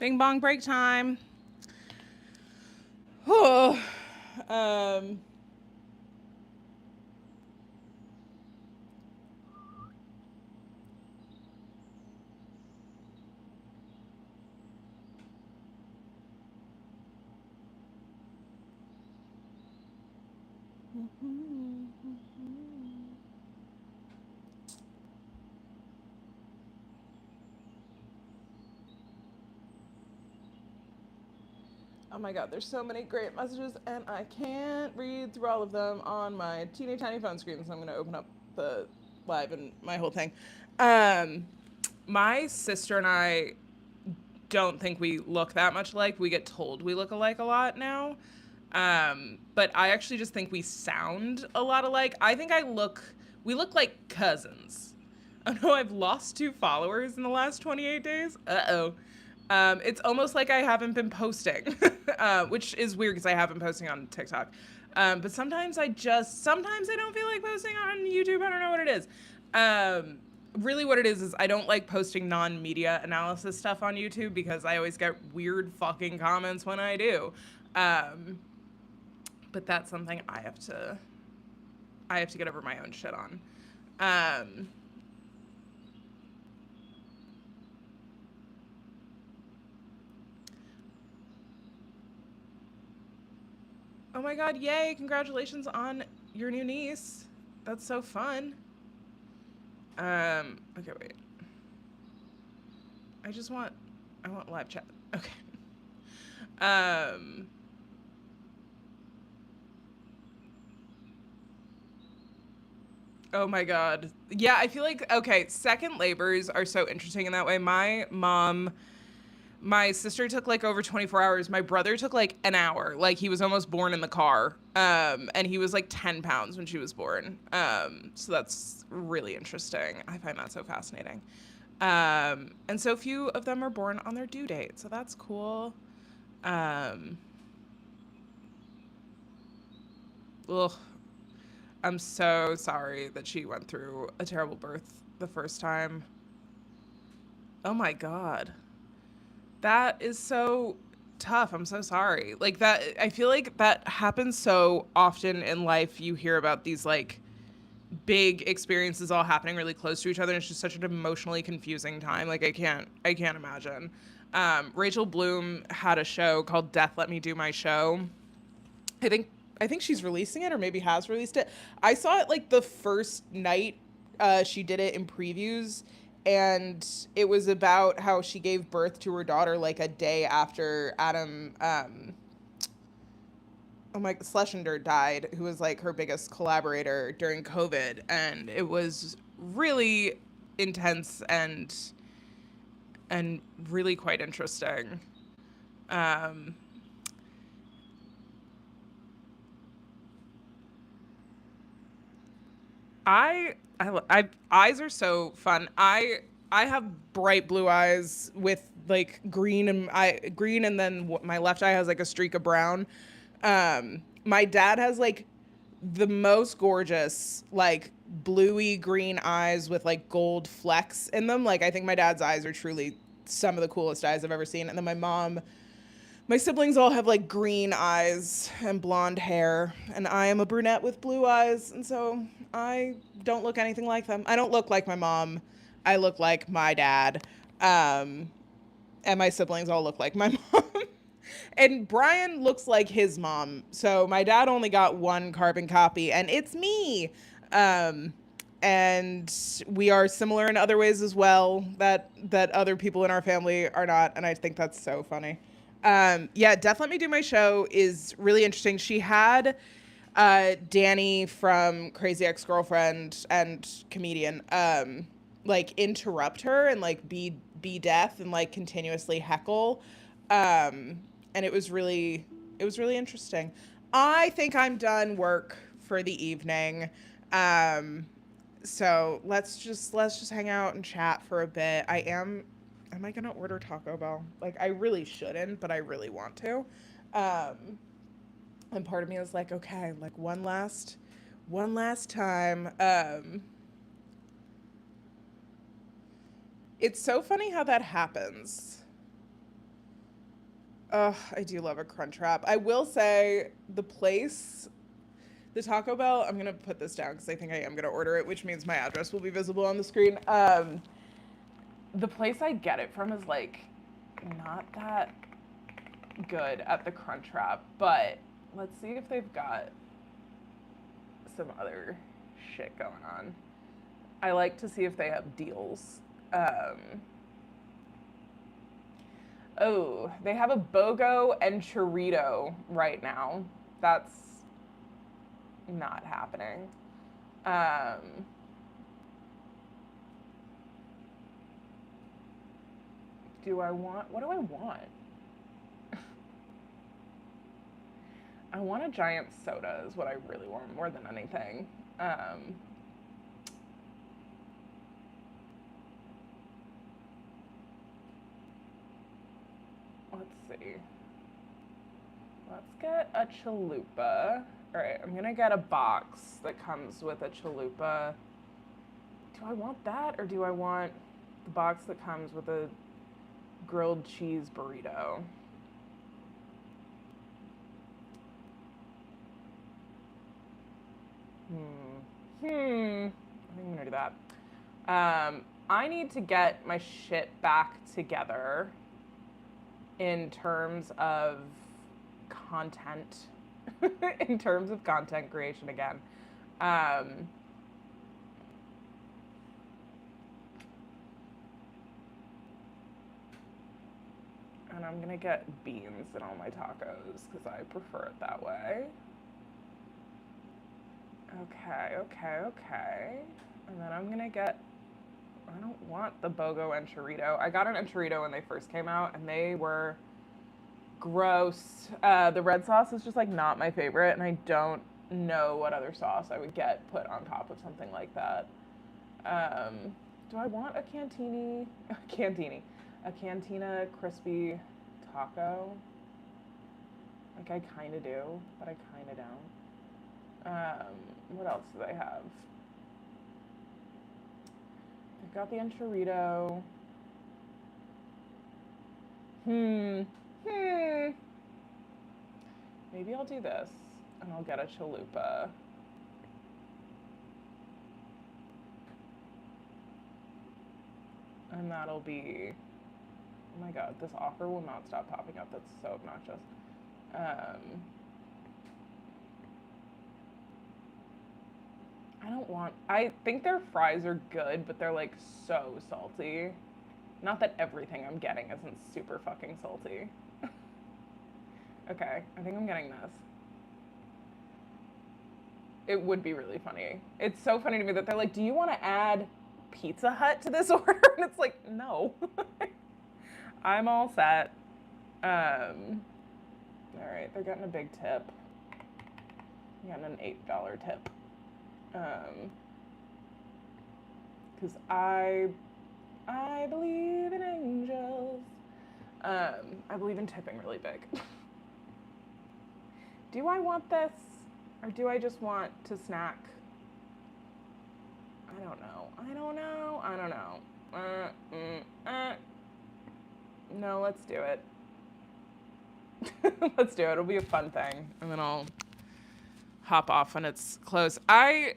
Bing bong break time. Oh, um, oh my god, there's so many great messages, and I can't read through all of them on my teeny tiny phone screen, so I'm gonna open up the live and my whole thing. My sister and I don't think we look that much alike. We get told we look alike a lot now. But I actually just think we sound a lot alike. I think we look like cousins. Oh no, I've lost 2 followers in the last 28 days. Uh-oh. It's almost like I haven't been posting, which is weird because I have been posting on TikTok. But sometimes I don't feel like posting on YouTube. I don't know what it is. Really what it is I don't like posting non-media analysis stuff on YouTube because I always get weird fucking comments when I do. But that's something I have to get over my own shit on. Oh my god, yay, congratulations on your new niece. That's so fun. Okay, wait. I want live chat. Okay. Oh my god. Yeah, I feel like, okay, second labors are so interesting in that way. My sister took like over 24 hours. My brother took like an hour. Like he was almost born in the car. And he was like 10 pounds when she was born. So that's really interesting. I find that so fascinating. And so few of them are born on their due date. So that's cool. Ugh. I'm so sorry that she went through a terrible birth the first time. Oh my god. That is so tough. I'm so sorry. Like that, I feel like that happens so often in life. You hear about these like big experiences all happening really close to each other. And it's just such an emotionally confusing time. Like I can't imagine. Rachel Bloom had a show called Death Let Me Do My Show. I think I think she's releasing it or maybe has released it. I saw it like the first night she did it in previews, and it was about how she gave birth to her daughter like a day after Adam Schlesinger died, who was like her biggest collaborator during COVID, and it was really intense and really quite interesting. Um, Eyes are so fun. I have bright blue eyes with like green, and then my left eye has like a streak of brown. My dad has like the most gorgeous like bluey green eyes with like gold flecks in them. Like I think my dad's eyes are truly some of the coolest eyes I've ever seen. And then my siblings all have like green eyes and blonde hair, and I am a brunette with blue eyes, and so I don't look anything like them. I don't look like my mom. I look like my dad. Um, and my siblings all look like my mom. And Brian looks like his mom. So my dad only got one carbon copy, and it's me. Um, and we are similar in other ways as well that other people in our family are not, and I think that's so funny. Yeah, Death Let Me Do My Show is really interesting. She had Danny from Crazy Ex-Girlfriend and comedian like interrupt her and like be deaf and like continuously heckle. And it was really interesting. I think I'm done work for the evening. Um, so let's just hang out and chat for a bit. Am I gonna order Taco Bell? Like I really shouldn't, but I really want to. Um, and part of me is like, okay, like one last time. It's so funny how that happens. I do love a Crunchwrap. I will say the Taco Bell, I'm gonna put this down because I think I am gonna order it, which means my address will be visible on the screen. The place I get it from is like not that good at the Crunchwrap, but let's see if they've got some other shit going on. I like to see if they have deals. Oh, they have a BOGO and churrito right now. That's not happening. What do I want? I want a giant soda is what I really want more than anything. Let's see. Let's get a chalupa. All right, I'm gonna get a box that comes with a chalupa. Do I want that or do I want the box that comes with a grilled cheese burrito? I think I'm gonna do that. I need to get my shit back together in terms of content, in terms of content creation again. And I'm gonna get beans in all my tacos because I prefer it that way. Okay. And then I'm gonna get, I don't want the BOGO enchilada. I got an enchilada when they first came out and they were gross. The red sauce is just like not my favorite and I don't know what other sauce I would get put on top of something like that. Do I want a a cantina crispy taco? Like I kind of do, but I kind of don't. What else do they have? They've got the enchilada. Maybe I'll do this and I'll get a chalupa. And that'll be, oh my god, this offer will not stop popping up. That's so obnoxious. I think their fries are good, but they're like so salty. Not that everything I'm getting isn't super fucking salty. Okay, I think I'm getting this. It would be really funny. It's so funny to me that they're like, do you want to add Pizza Hut to this order? And it's like, no. I'm all set. All right, they're getting a big tip. They're getting an $8 tip. Because I believe in angels. I believe in tipping really big. Do I want this? Or do I just want to snack? I don't know. No, let's do it. Let's do it. It'll be a fun thing. And then I'll hop off when it's close. I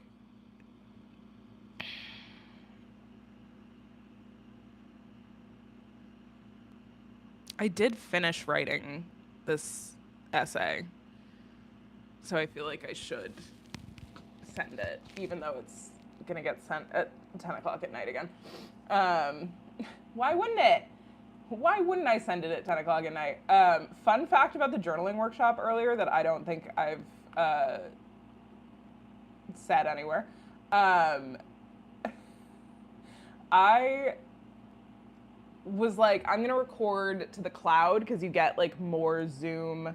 did finish writing this essay. So I feel like I should send it, even though it's going to get sent at 10 o'clock at night again. Why wouldn't it? Why wouldn't I send it at 10 o'clock at night? Fun fact about the journaling workshop earlier that I don't think I've said anywhere. I was like, I'm going to record to the cloud because you get like more Zoom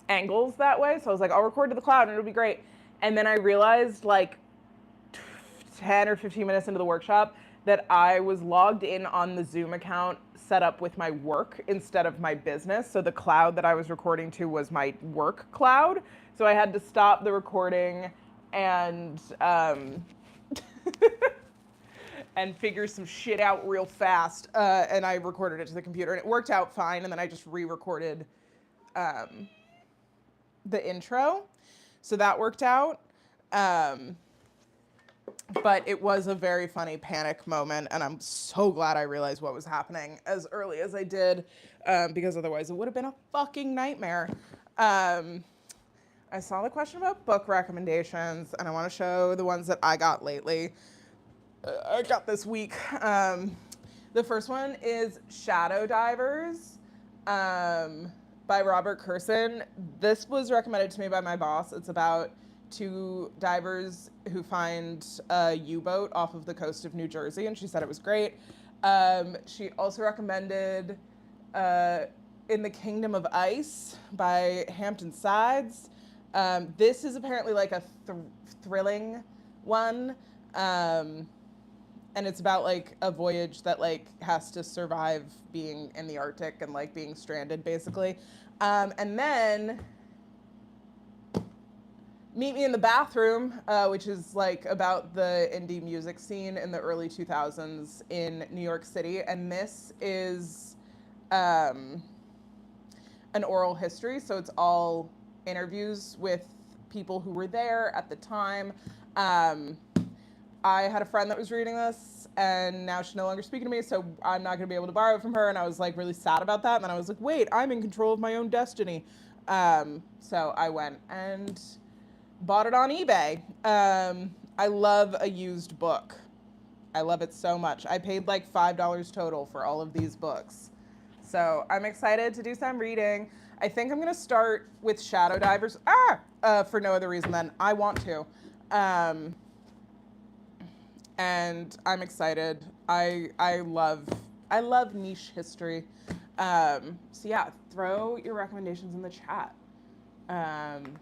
angles that way. So I was like, I'll record to the cloud and it'll be great. And then I realized like 10 or 15 minutes into the workshop that I was logged in on the Zoom account set up with my work instead of my business. So the cloud that I was recording to was my work cloud. So I had to stop the recording and and figure some shit out real fast. And I recorded it to the computer, and it worked out fine. And then I just re-recorded the intro, so that worked out. But it was a very funny panic moment, and I'm so glad I realized what was happening as early as I did, because otherwise it would have been a fucking nightmare. I saw the question about book recommendations, and I want to show the ones that I got lately. I got this week. The first one is Shadow Divers by Robert Kurson. This was recommended to me by my boss. It's about two divers who find a U-boat off of the coast of New Jersey, and she said it was great. She also recommended In the Kingdom of Ice by Hampton Sides. This is apparently like a thrilling one. And it's about like a voyage that like has to survive being in the Arctic and like being stranded basically. And then Meet Me in the Bathroom, which is like about the indie music scene in the early 2000s in New York City. And this is an oral history, so it's all interviews with people who were there at the time. I had a friend that was reading this, and now she's no longer speaking to me, so I'm not going to be able to borrow it from her, and I was like really sad about that. And then I was like, wait, I'm in control of my own destiny. So I went and bought it on eBay. I love a used book. I love it so much. I paid like $5 total for all of these books. So I'm excited to do some reading. I think I'm going to start with Shadow Divers. For no other reason than I want to. And I'm excited. I love niche history. So yeah, throw your recommendations in the chat. Thank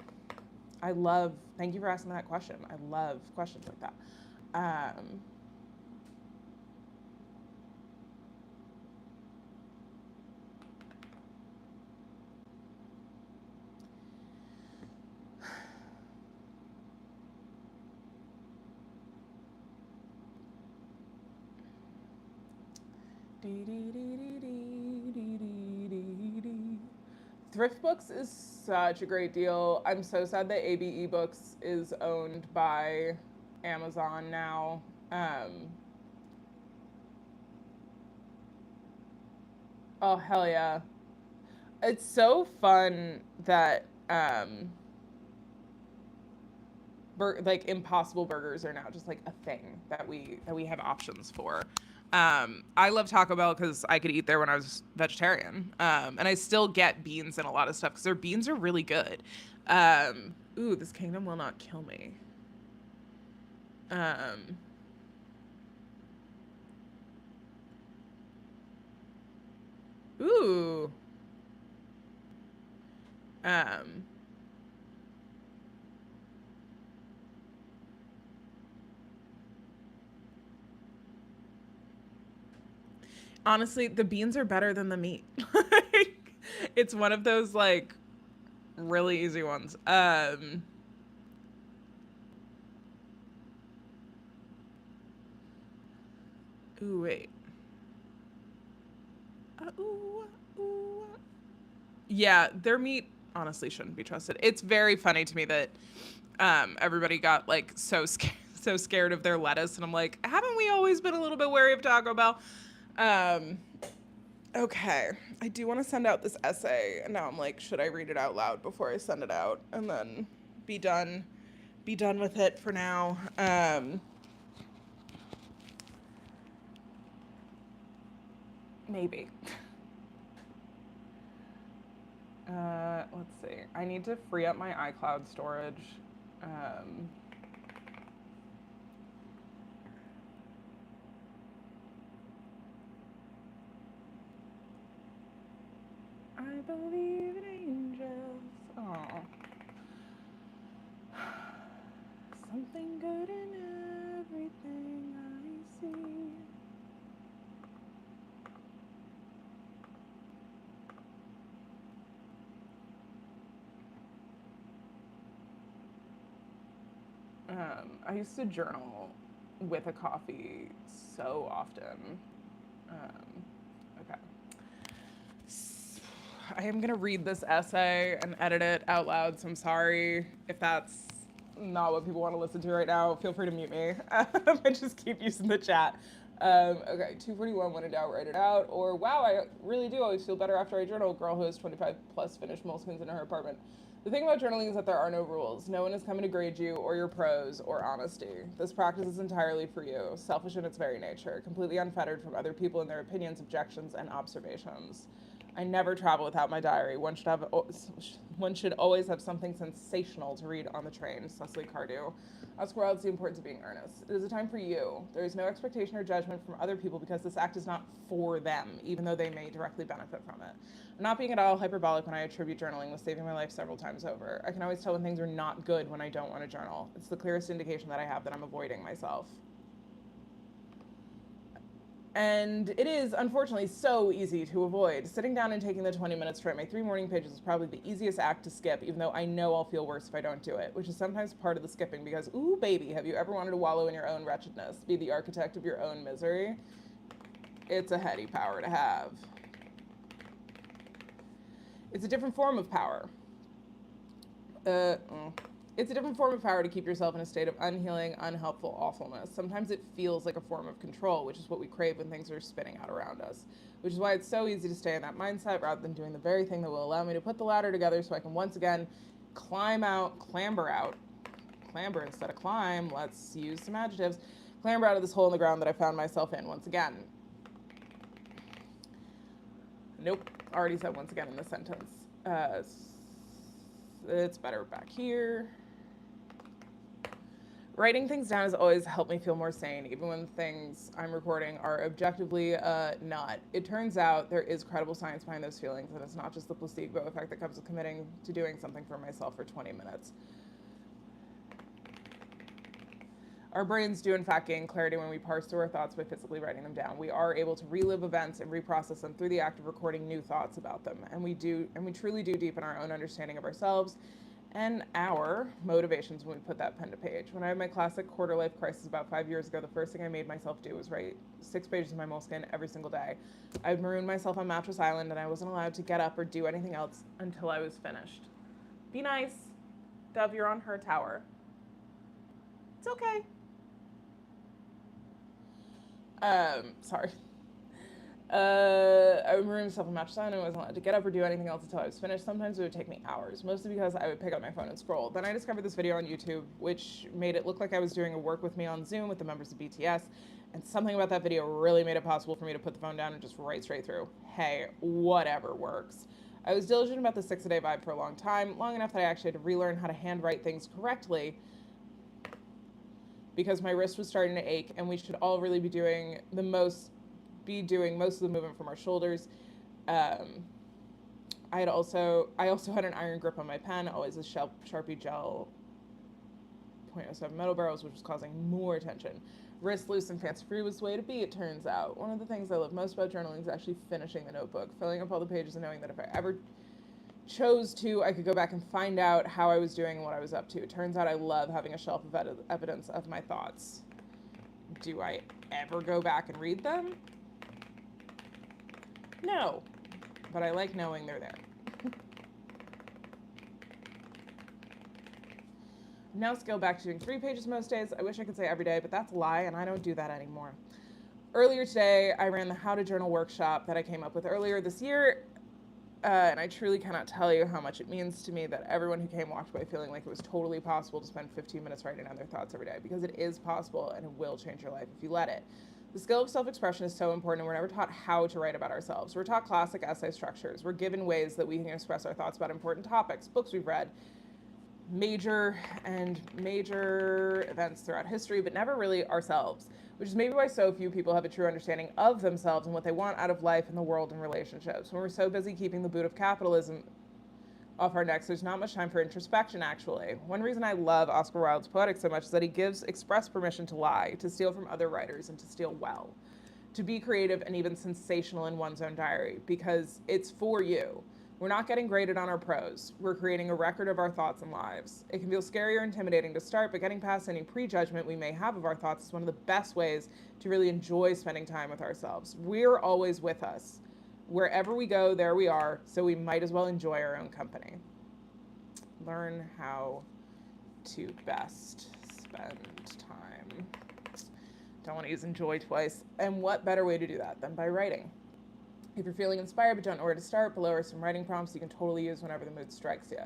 you for asking that question. I love questions like that. Thrift Books is such a great deal. I'm so sad that ABE Books is owned by Amazon now. Oh, hell yeah. It's so fun that like Impossible Burgers are now just like a thing that we have options for. I love Taco Bell because I could eat there when I was vegetarian, and I still get beans and a lot of stuff because their beans are really good. Ooh, this kingdom will not kill me. Ooh. Honestly, the beans are better than the meat. It's one of those like really easy ones. Ooh, wait. Ooh. Yeah, their meat honestly shouldn't be trusted. It's very funny to me that everybody got like so scared of their lettuce, and I'm like, haven't we always been a little bit wary of Taco Bell? Okay, I do want to send out this essay, and now I'm like, should I read it out loud before I send it out, and then be done with it for now. Maybe. Let's see. I need to free up my iCloud storage. I believe in angels. Aw. Something good in everything I see. I used to journal with a coffee so often. Okay. I am going to read this essay and edit it out loud, so I'm sorry if that's not what people want to listen to right now. Feel free to mute me and just keep using the chat. Okay, 241, when in doubt, write it out. Or, wow, I really do always feel better after I journal. Girl who has 25 plus finished moleskins in her apartment. The thing about journaling is that there are no rules. No one is coming to grade you or your prose or honesty. This practice is entirely for you, selfish in its very nature, completely unfettered from other people and their opinions, objections, and observations. I never travel without my diary. One should always have something sensational to read on the train. Cecily Cardew. Oscar Wilde's The Importance of Being Earnest. It is a time for you. There is no expectation or judgment from other people because this act is not for them, even though they may directly benefit from it. I'm not being at all hyperbolic when I attribute journaling with saving my life several times over. I can always tell when things are not good when I don't want to journal. It's the clearest indication that I have that I'm avoiding myself. And it is, unfortunately, so easy to avoid. Sitting down and taking the 20 minutes to write my 3 morning pages is probably the easiest act to skip, even though I know I'll feel worse if I don't do it, which is sometimes part of the skipping because, ooh, baby, have you ever wanted to wallow in your own wretchedness, be the architect of your own misery? It's a heady power to have. It's a different form of power. It's a different form of power to keep yourself in a state of unhealing, unhelpful awfulness. Sometimes it feels like a form of control, which is what we crave when things are spinning out around us. Which is why it's so easy to stay in that mindset rather than doing the very thing that will allow me to put the ladder together so I can once again clamber instead of climb, let's use some adjectives, clamber out of this hole in the ground that I found myself in once again. Nope, already said once again in this sentence. It's better back here. Writing things down has always helped me feel more sane, even when things I'm recording are objectively not. It turns out there is credible science behind those feelings, and it's not just the placebo effect that comes with committing to doing something for myself for 20 minutes. Our brains do, in fact, gain clarity when we parse through our thoughts by physically writing them down. We are able to relive events and reprocess them through the act of recording new thoughts about them, and we truly do deepen our own understanding of ourselves and our motivations when we put that pen to page. When I had my classic quarter life crisis about 5 years ago, the first thing I made myself do was write 6 pages of my moleskin every single day. I would maroon myself on Mattress Island, and I wasn't allowed to get up or do anything else until I was finished. Be nice. Dove, you're on her tower. It's okay. Sorry. I would maroon myself on Mattress Island and I wasn't allowed to get up or do anything else until I was finished. Sometimes it would take me hours, mostly because I would pick up my phone and scroll. Then I discovered this video on YouTube, which made it look like I was doing a work with me on Zoom with the members of BTS, and something about that video really made it possible for me to put the phone down and just write straight through. Hey, whatever works. I was diligent about the 6-a-day vibe for a long time, long enough that I actually had to relearn how to handwrite things correctly because my wrist was starting to ache, and we should all really be doing most of the movement from our shoulders. I also had an iron grip on my pen, always a Sharpie gel .07 metal barrels, which was causing more tension. Wrist loose and fancy-free was the way to be, it turns out. One of the things I love most about journaling is actually finishing the notebook, filling up all the pages and knowing that if I ever chose to, I could go back and find out how I was doing and what I was up to. It turns out I love having a shelf of evidence of my thoughts. Do I ever go back and read them? No, but I like knowing they're there. Now scale back to doing 3 pages most days. I wish I could say every day, but that's a lie, and I don't do that anymore. Earlier today, I ran the How to Journal workshop that I came up with earlier this year, and I truly cannot tell you how much it means to me that everyone who came walked away feeling like it was totally possible to spend 15 minutes writing down their thoughts every day, because it is possible, and it will change your life if you let it. The skill of self-expression is so important, and we're never taught how to write about ourselves. We're taught classic essay structures. We're given ways that we can express our thoughts about important topics, books we've read, major events throughout history, but never really ourselves, which is maybe why so few people have a true understanding of themselves and what they want out of life and the world and relationships. When we're so busy keeping the boot of capitalism off our necks, there's not much time for introspection, actually. One reason I love Oscar Wilde's Poetics so much is that he gives express permission to lie, to steal from other writers, and to steal well, to be creative and even sensational in one's own diary, because it's for you. We're not getting graded on our prose. We're creating a record of our thoughts and lives. It can feel scary or intimidating to start, but getting past any prejudgment we may have of our thoughts is one of the best ways to really enjoy spending time with ourselves. We're always with us. Wherever we go, there we are, so we might as well enjoy our own company. Learn how to best spend time. Don't want to use enjoy twice. And what better way to do that than by writing? If you're feeling inspired but don't know where to start, below are some writing prompts you can totally use whenever the mood strikes you.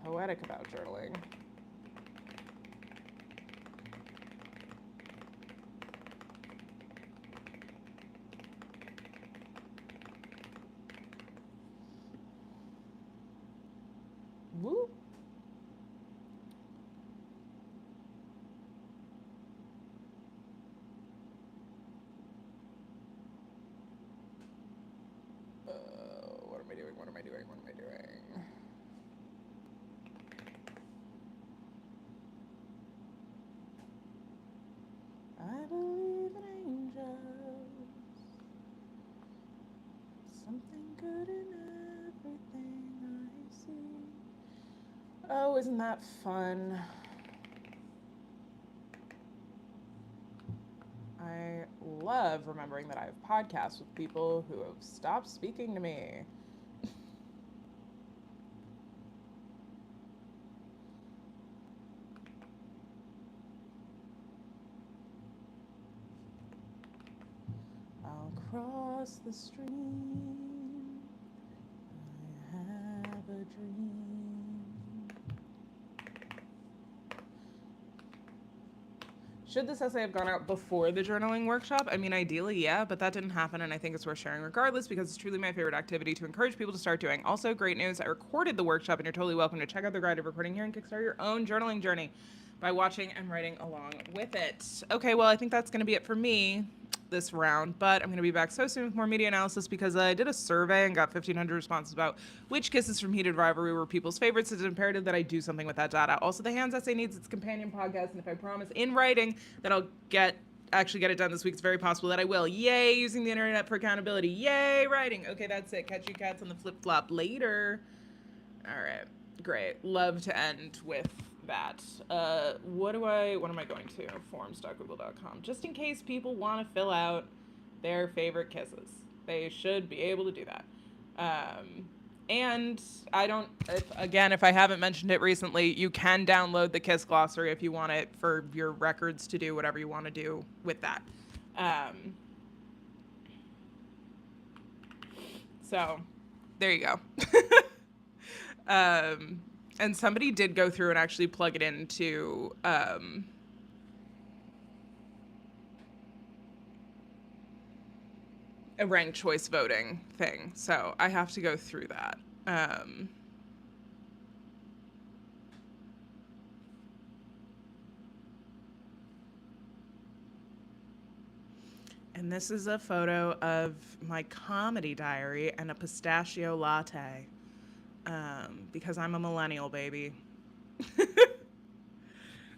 Poetic about journaling. Woo. What am I doing? What am I doing? What am I doing? I believe in angels. Something good in everything I see. Oh, isn't that fun? I love remembering that I have podcasts with people who have stopped speaking to me. I'll cross the stream. I have a dream. Should this essay have gone out before the journaling workshop? I mean, ideally, yeah, but that didn't happen, and I think it's worth sharing regardless because it's truly my favorite activity to encourage people to start doing. Also, great news, I recorded the workshop, and you're totally welcome to check out the guide of recording here and kickstart your own journaling journey by watching and writing along with it. Okay, well, I think that's going to be it for me this round, but I'm going to be back so soon with more media analysis because I did a survey and got 1,500 responses about which kisses from Heated Rivalry were people's favorites. It's imperative that I do something with that data. Also, the Hands essay needs its companion podcast, and if I promise in writing that I'll actually get it done this week, it's very possible that I will. Yay, using the internet for accountability. Yay, writing. Okay, that's it. Catch you cats on the flip-flop later. All right, great. Love to end with that. What am I going to? Forms.google.com. Just in case people want to fill out their favorite kisses. They should be able to do that. And if I haven't mentioned it recently, you can download the Kiss Glossary if you want it for your records to do whatever you want to do with that. So there you go. And somebody did go through and actually plug it into a ranked choice voting thing. So I have to go through that. And this is a photo of my comedy diary and a pistachio latte. Because I'm a millennial, baby.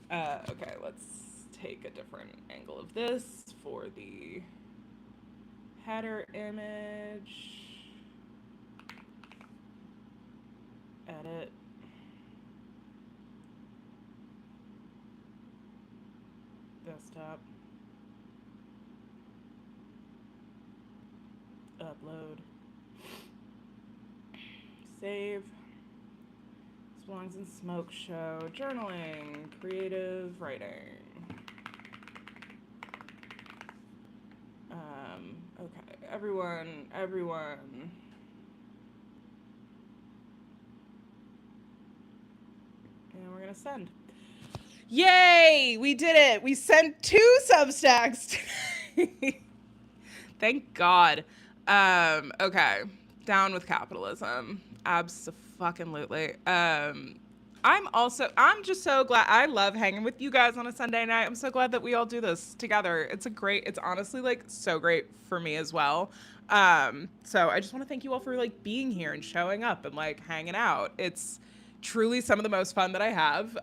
Okay, let's take a different angle of this for the header image. Edit. Desktop. Upload. Save. This belongs in Smoke Show. Journaling. Creative writing. Okay, everyone. And we're gonna send. Yay! We did it! We sent 2 Substacks. Thank God. Okay. Down with capitalism. Abso-fucking-lutely. I'm just so glad. I love hanging with you guys on a Sunday night. I'm so glad that we all do this together. It's honestly like so great for me as well. So I just want to thank you all for like being here and showing up and like hanging out. It's truly some of the most fun that I have.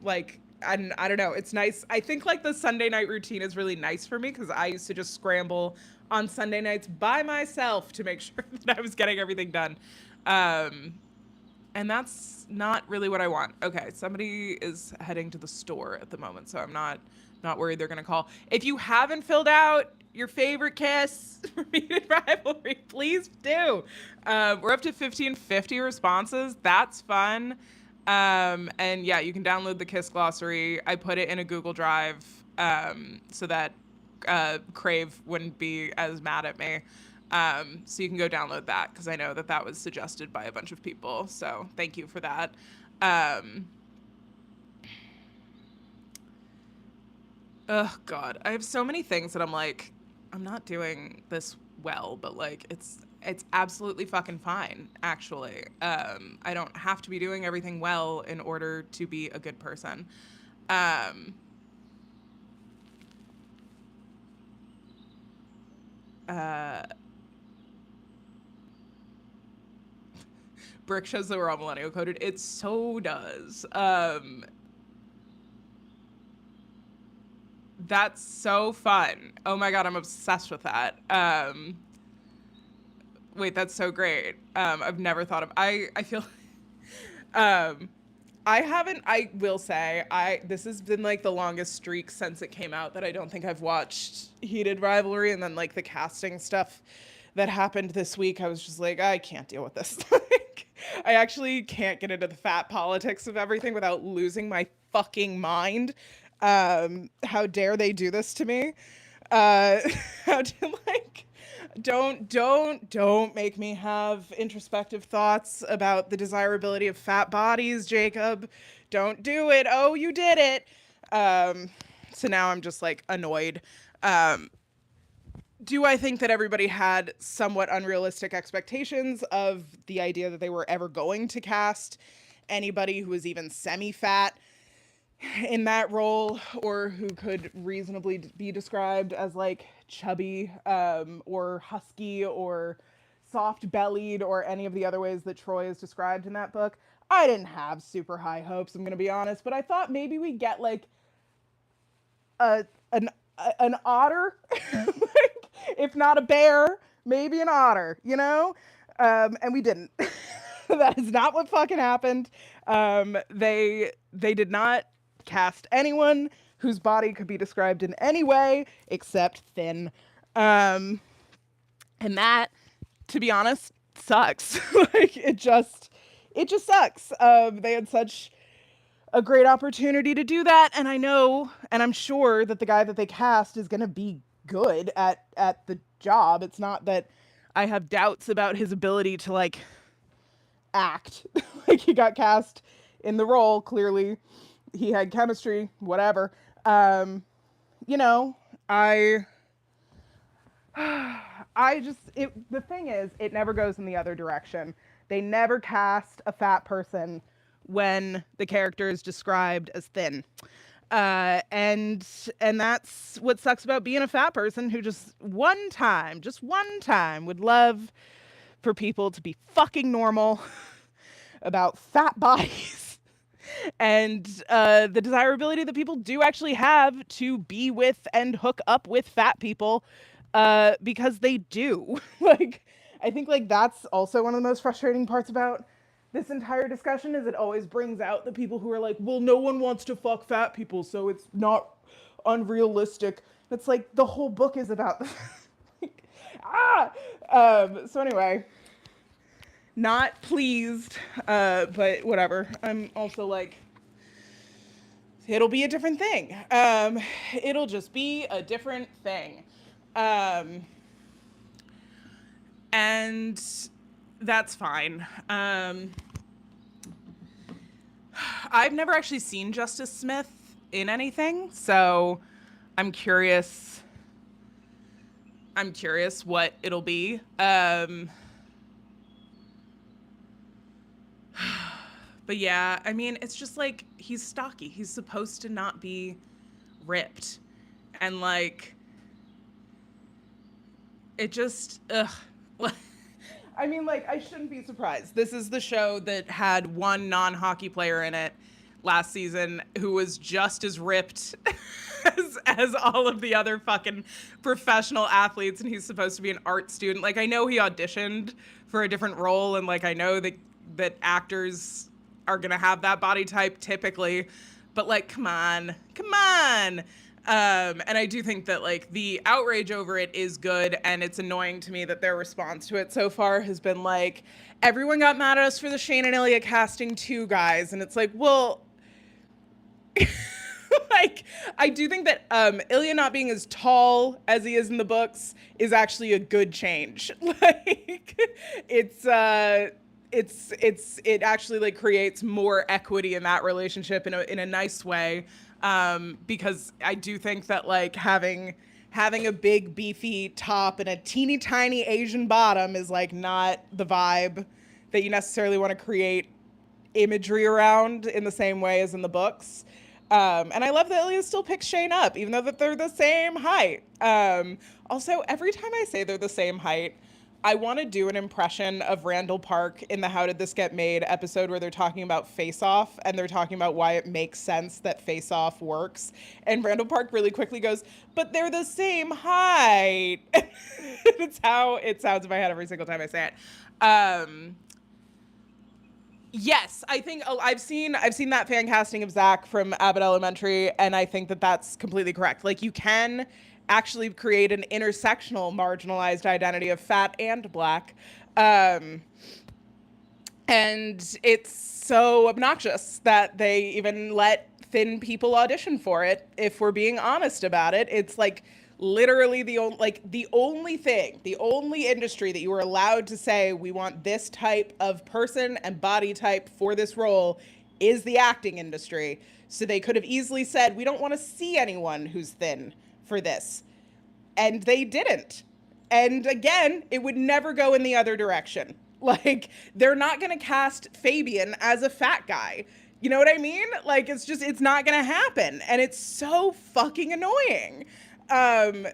Like and I don't know, it's nice. I think like the Sunday night routine is really nice for me because I used to just scramble on Sunday nights by myself to make sure that I was getting everything done. Um, and that's not really what I want. Okay, somebody is heading to the store at the moment, so I'm not worried they're gonna call. If you haven't filled out your favorite kiss for Heated Rivalry, please do. We're up to 1550 responses. That's fun. And yeah, you can download the Kiss glossary. I put it in a Google Drive so that Crave wouldn't be as mad at me. So you can go download that because I know that that was suggested by a bunch of people. So thank you for that. Oh God, I have so many things that I'm like, I'm not doing this well, but like it's absolutely fucking fine, actually. I don't have to be doing everything well in order to be a good person. Um, uh, Brick shows that we're all millennial coded. It so does. That's so fun. Oh my God, I'm obsessed with that. Wait, that's so great. I've never thought of. I feel. Um, I haven't. I will say. This has been like the longest streak since it came out that I don't think I've watched Heated Rivalry, and then like the casting stuff that happened this week. I was just like, I can't deal with this. Like, I actually can't get into the fat politics of everything without losing my fucking mind. How dare they do this to me? Uh, how to like don't make me have introspective thoughts about the desirability of fat bodies, Jacob. Don't do it. Oh, you did it. So now I'm just like annoyed. Um, do I think that everybody had somewhat unrealistic expectations of the idea that they were ever going to cast anybody who was even semi-fat in that role, or who could reasonably be described as like chubby, or husky, or soft bellied, or any of the other ways that Troy is described in that book? I didn't have super high hopes, I'm gonna be honest, but I thought maybe we'd get like a an otter, like, if not a bear, maybe an otter, you know? And we didn't. That is not what fucking happened. They did not cast anyone whose body could be described in any way except thin. Um, and that, to be honest, sucks. Like it just sucks. They had such a great opportunity to do that, and I know, and I'm sure that the guy that they cast is going to be good at the job. It's not that I have doubts about his ability to like act. Like, he got cast in the role, clearly he had chemistry, whatever. You know, I I just the thing is, it never goes in the other direction. They never cast a fat person when the character is described as thin. And that's what sucks about being a fat person who just one time would love for people to be fucking normal about fat bodies and the desirability that people do actually have to be with and hook up with fat people, because they do. Like, I think like that's also one of the most frustrating parts about this entire discussion, is it always brings out the people who are like, well, no one wants to fuck fat people, so it's not unrealistic. It's like the whole book is about the like, so anyway, not pleased, but whatever. I'm also like, it'll be a different thing. It'll just be a different thing. And that's fine. I've never actually seen Justice Smith in anything, so I'm curious. I'm curious what it'll be. But yeah, I mean, it's just like, he's stocky. He's supposed to not be ripped. And like, it just, ugh. I mean, like, I shouldn't be surprised. This is the show that had one non-hockey player in it last season who was just as ripped as all of the other fucking professional athletes, and he's supposed to be an art student. Like, I know he auditioned for a different role, and like I know that actors are gonna have that body type typically, but like, come on. And I do think that like the outrage over it is good, and it's annoying to me that their response to it so far has been like, everyone got mad at us for the Shane and Ilya casting two guys, and it's like, well, like, I do think that Ilya not being as tall as he is in the books is actually a good change. Like, it actually like creates more equity in that relationship in a nice way, because I do think that like having a big beefy top and a teeny tiny Asian bottom is like not the vibe that you necessarily want to create imagery around in the same way as in the books. And I love that Ilya still picks Shane up, even though that they're the same height. Also, every time I say they're the same height, I want to do an impression of Randall Park in the How Did This Get Made episode where they're talking about Face Off, and they're talking about why it makes sense that Face Off works. And Randall Park really quickly goes, but they're the same height. It's how it sounds in my head every single time I say it. Yes, I think I've seen that fan casting of Zach from Abbott Elementary, and I think that that's completely correct. Like, you can actually create an intersectional marginalized identity of fat and black, and it's so obnoxious that they even let thin people audition for it. If we're being honest about it, it's like literally the only industry that you were allowed to say we want this type of person and body type for this role is the acting industry. So they could have easily said, we don't want to see anyone who's thin for this. And they didn't. And again, it would never go in the other direction. Like, they're not going to cast Fabian as a fat guy. You know what I mean? Like, it's not going to happen. And it's so fucking annoying. And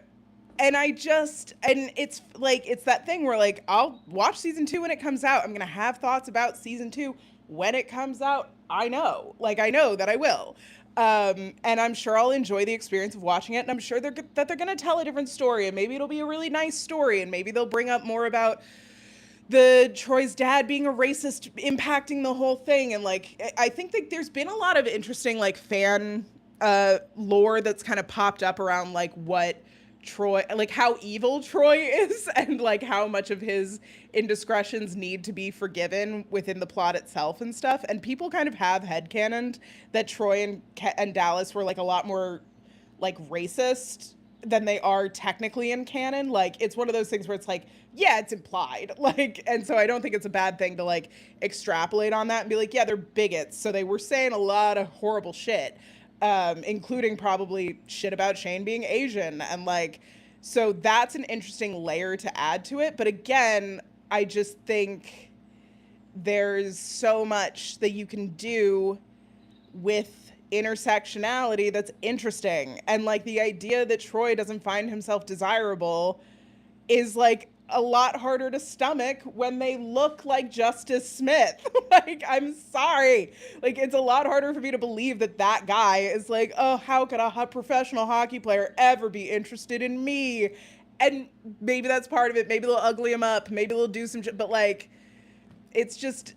it's like, it's that thing where like, I'll watch season 2 when it comes out. I'm going to have thoughts about season 2 when it comes out. I know that I will. And I'm sure I'll enjoy the experience of watching it. And I'm sure they're going to tell a different story, and maybe it'll be a really nice story. And maybe they'll bring up more about Troy's dad being a racist impacting the whole thing. And like, I think that there's been a lot of interesting like fan lore that's kind of popped up around like what Troy, like how evil Troy is, and like how much of his indiscretions need to be forgiven within the plot itself and stuff. And people kind of have headcanoned that Troy and Dallas were like a lot more like racist than they are technically in canon. Like, it's one of those things where it's like, yeah, it's implied. Like, and so I don't think it's a bad thing to like extrapolate on that and be like, yeah, they're bigots. So they were saying a lot of horrible shit. Including probably shit about Shane being Asian. And like, so that's an interesting layer to add to it. But again, I just think there's so much that you can do with intersectionality that's interesting. And like, the idea that Troy doesn't find himself desirable is like a lot harder to stomach when they look like Justice Smith. Like, I'm sorry. Like, it's a lot harder for me to believe that guy is like, oh, how could a professional hockey player ever be interested in me? And maybe that's part of it. Maybe they'll ugly him up. Maybe they'll do some shit. But like, it's just,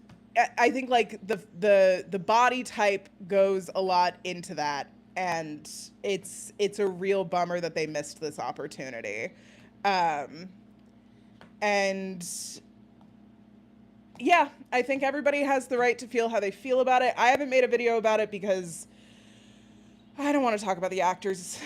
I think like the body type goes a lot into that. And it's a real bummer that they missed this opportunity. And yeah, I think everybody has the right to feel how they feel about it. I haven't made a video about it because I don't want to talk about the actors.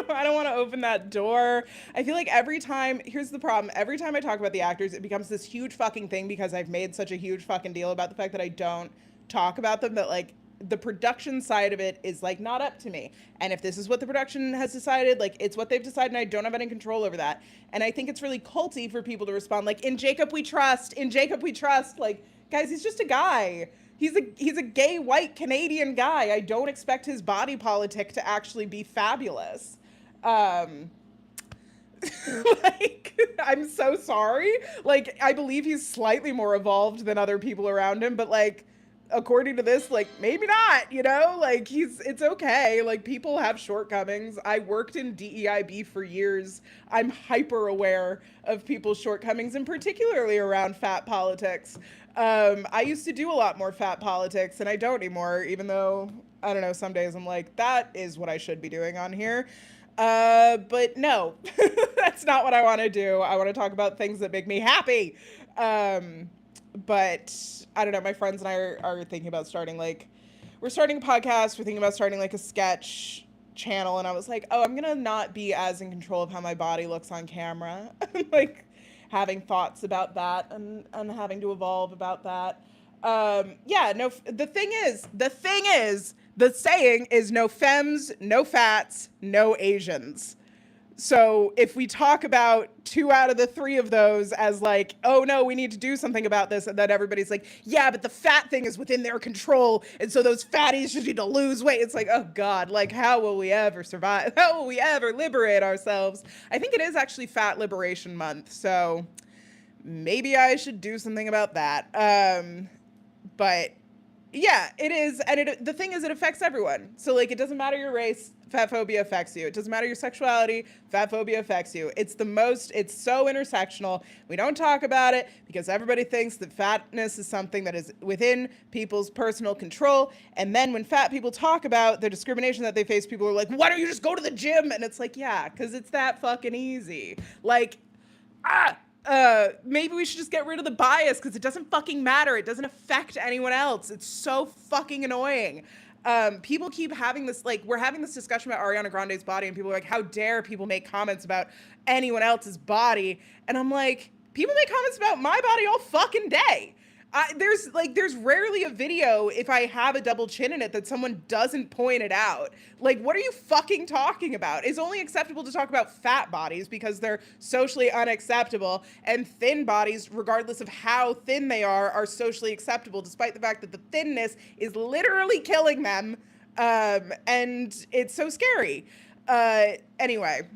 I don't want to open that door. I feel like here's the problem. Every time I talk about the actors, it becomes this huge fucking thing because I've made such a huge fucking deal about the fact that I don't talk about them, that like, the production side of it is like not up to me. And if this is what the production has decided, like, it's what they've decided, and I don't have any control over that. And I think it's really culty for people to respond like, in Jacob we trust. Like, guys, he's just a guy. He's a gay white Canadian guy. I don't expect his body politic to actually be fabulous. Like, I'm so sorry. Like, I believe he's slightly more evolved than other people around him, but like, according to this, like, maybe not, you know, like, it's okay. Like, people have shortcomings. I worked in DEIB for years. I'm hyper aware of people's shortcomings, and particularly around fat politics. I used to do a lot more fat politics, and I don't anymore, even though, I don't know, some days I'm like, that is what I should be doing on here. But no, that's not what I want to do. I want to talk about things that make me happy. But I don't know, my friends and I are thinking about starting, like, we're starting a podcast, we're thinking about starting like a sketch channel, and I was like, oh, I'm gonna not be as in control of how my body looks on camera. Like, having thoughts about that, and having to evolve about that. Yeah, no, the saying is no femmes, no fats, no Asians. So if we talk about 2 out of the 3 of those as like, oh no, we need to do something about this, and then everybody's like, yeah, but the fat thing is within their control, and so those fatties just need to lose weight. It's like, oh God, like, how will we ever survive? How will we ever liberate ourselves? I think it is actually Fat Liberation Month, so maybe I should do something about that. But yeah, it is, and the thing is, it affects everyone. So, like, it doesn't matter your race, fat phobia affects you. It doesn't matter your sexuality, fat phobia affects you. It's so intersectional. We don't talk about it because everybody thinks that fatness is something that is within people's personal control. And then when fat people talk about the discrimination that they face, people are like, why don't you just go to the gym? And it's like, yeah, because it's that fucking easy. Like, maybe we should just get rid of the bias because it doesn't fucking matter. It doesn't affect anyone else. It's so fucking annoying. People keep having this, like, we're having this discussion about Ariana Grande's body, and people are like, how dare people make comments about anyone else's body? And I'm like, people make comments about my body all fucking day. There's rarely a video, if I have a double chin in it, that someone doesn't point it out. Like, what are you fucking talking about? It's only acceptable to talk about fat bodies because they're socially unacceptable, and thin bodies, regardless of how thin they are socially acceptable, despite the fact that the thinness is literally killing them. And it's so scary. Anyway.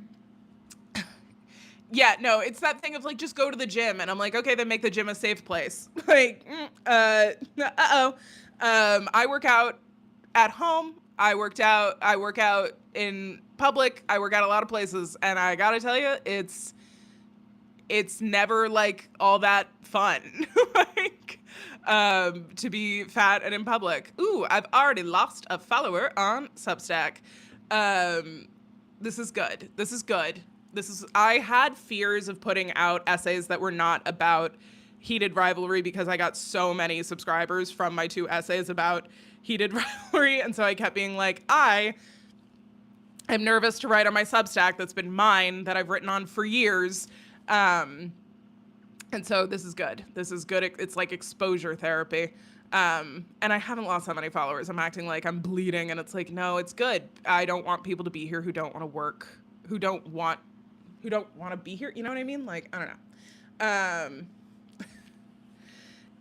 Yeah, no, it's that thing of, like, just go to the gym. And I'm like, okay, then make the gym a safe place. Like, I work out at home. I work out in public. I work out a lot of places. And I gotta tell you, it's never, like, all that fun. Like, to be fat and in public. Ooh, I've already lost a follower on Substack. This is good. I had fears of putting out essays that were not about heated rivalry because I got so many subscribers from my 2 essays about heated rivalry. And so I kept being like, I am nervous to write on my Substack that's been mine, that I've written on for years. And so this is good. It's like exposure therapy. And I haven't lost that many followers. I'm acting like I'm bleeding, and it's like, no, it's good. I don't want people to be here who don't want to work, who don't want to be here. You know what I mean? Like, I don't know.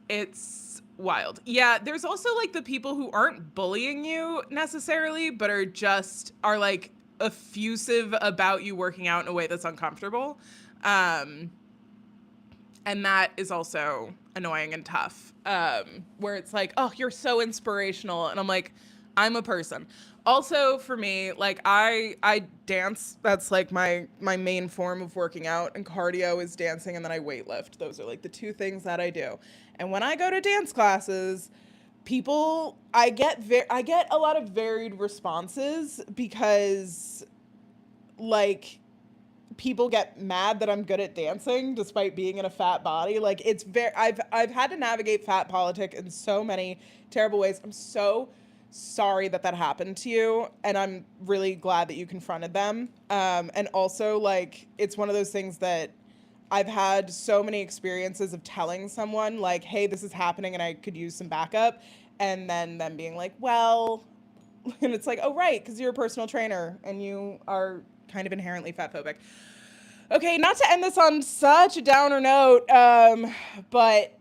It's wild. Yeah, there's also, like, the people who aren't bullying you necessarily, but are like effusive about you working out in a way that's uncomfortable. And that is also annoying and tough. Where it's like, oh, you're so inspirational. And I'm like, I'm a person. Also, for me, like, I dance. That's, like, my main form of working out, and cardio is dancing, and then I weightlift. Those are, like, the 2 things that I do. And when I go to dance classes, I get a lot of varied responses because, like, people get mad that I'm good at dancing despite being in a fat body. Like, I've had to navigate fat politic in so many terrible ways. I'm so sorry that happened to you, and I'm really glad that you confronted them. And also, like, it's one of those things that I've had so many experiences of telling someone, like, hey, this is happening and I could use some backup, and then them being like, well, and it's like, oh, right, because you're a personal trainer and you are kind of inherently fat phobic. Okay, not to end this on such a downer note, but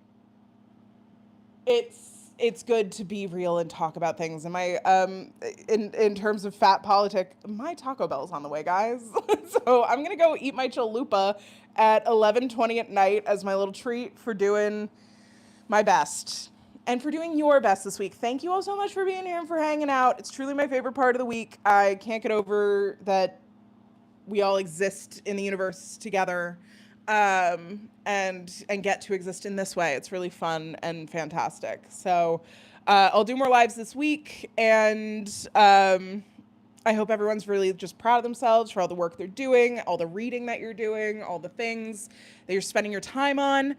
it's good to be real and talk about things. And in terms of fat politic, my Taco Bell's on the way, guys. So I'm gonna go eat my chalupa at 11:20 at night as my little treat for doing my best. and for doing your best this week. Thank you all so much for being here and for hanging out. It's truly my favorite part of the week. I can't get over that we all exist in the universe together, and get to exist in this way. It's really fun and fantastic. So I'll do more lives this week, and I hope everyone's really just proud of themselves for all the work they're doing, all the reading that you're doing, all the things that you're spending your time on.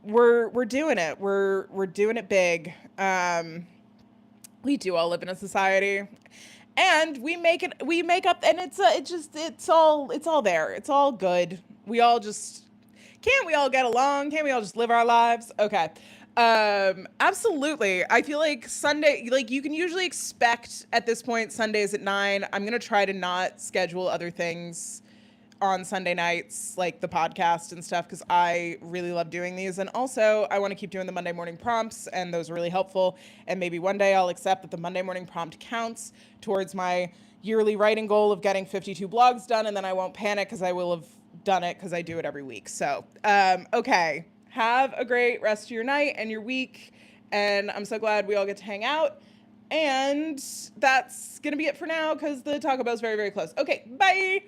We're doing it. We're doing it big. We do all live in a society, and we make up, and it's all there. It's all good. We all just can't we all get along? Can't we all just live our lives? Okay. Absolutely. I feel like Sunday, like you can usually expect at this point Sundays at 9. I'm gonna try to not schedule other things on Sunday nights, like the podcast and stuff, because I really love doing these. And also, I want to keep doing the Monday morning prompts, and those are really helpful. And maybe one day I'll accept that the Monday morning prompt counts towards my yearly writing goal of getting 52 blogs done, and then I won't panic because I will have done it because I do it every week. So, okay. Have a great rest of your night and your week. And I'm so glad we all get to hang out. And that's going to be it for now because the Taco Bell's very, very close. Okay, bye.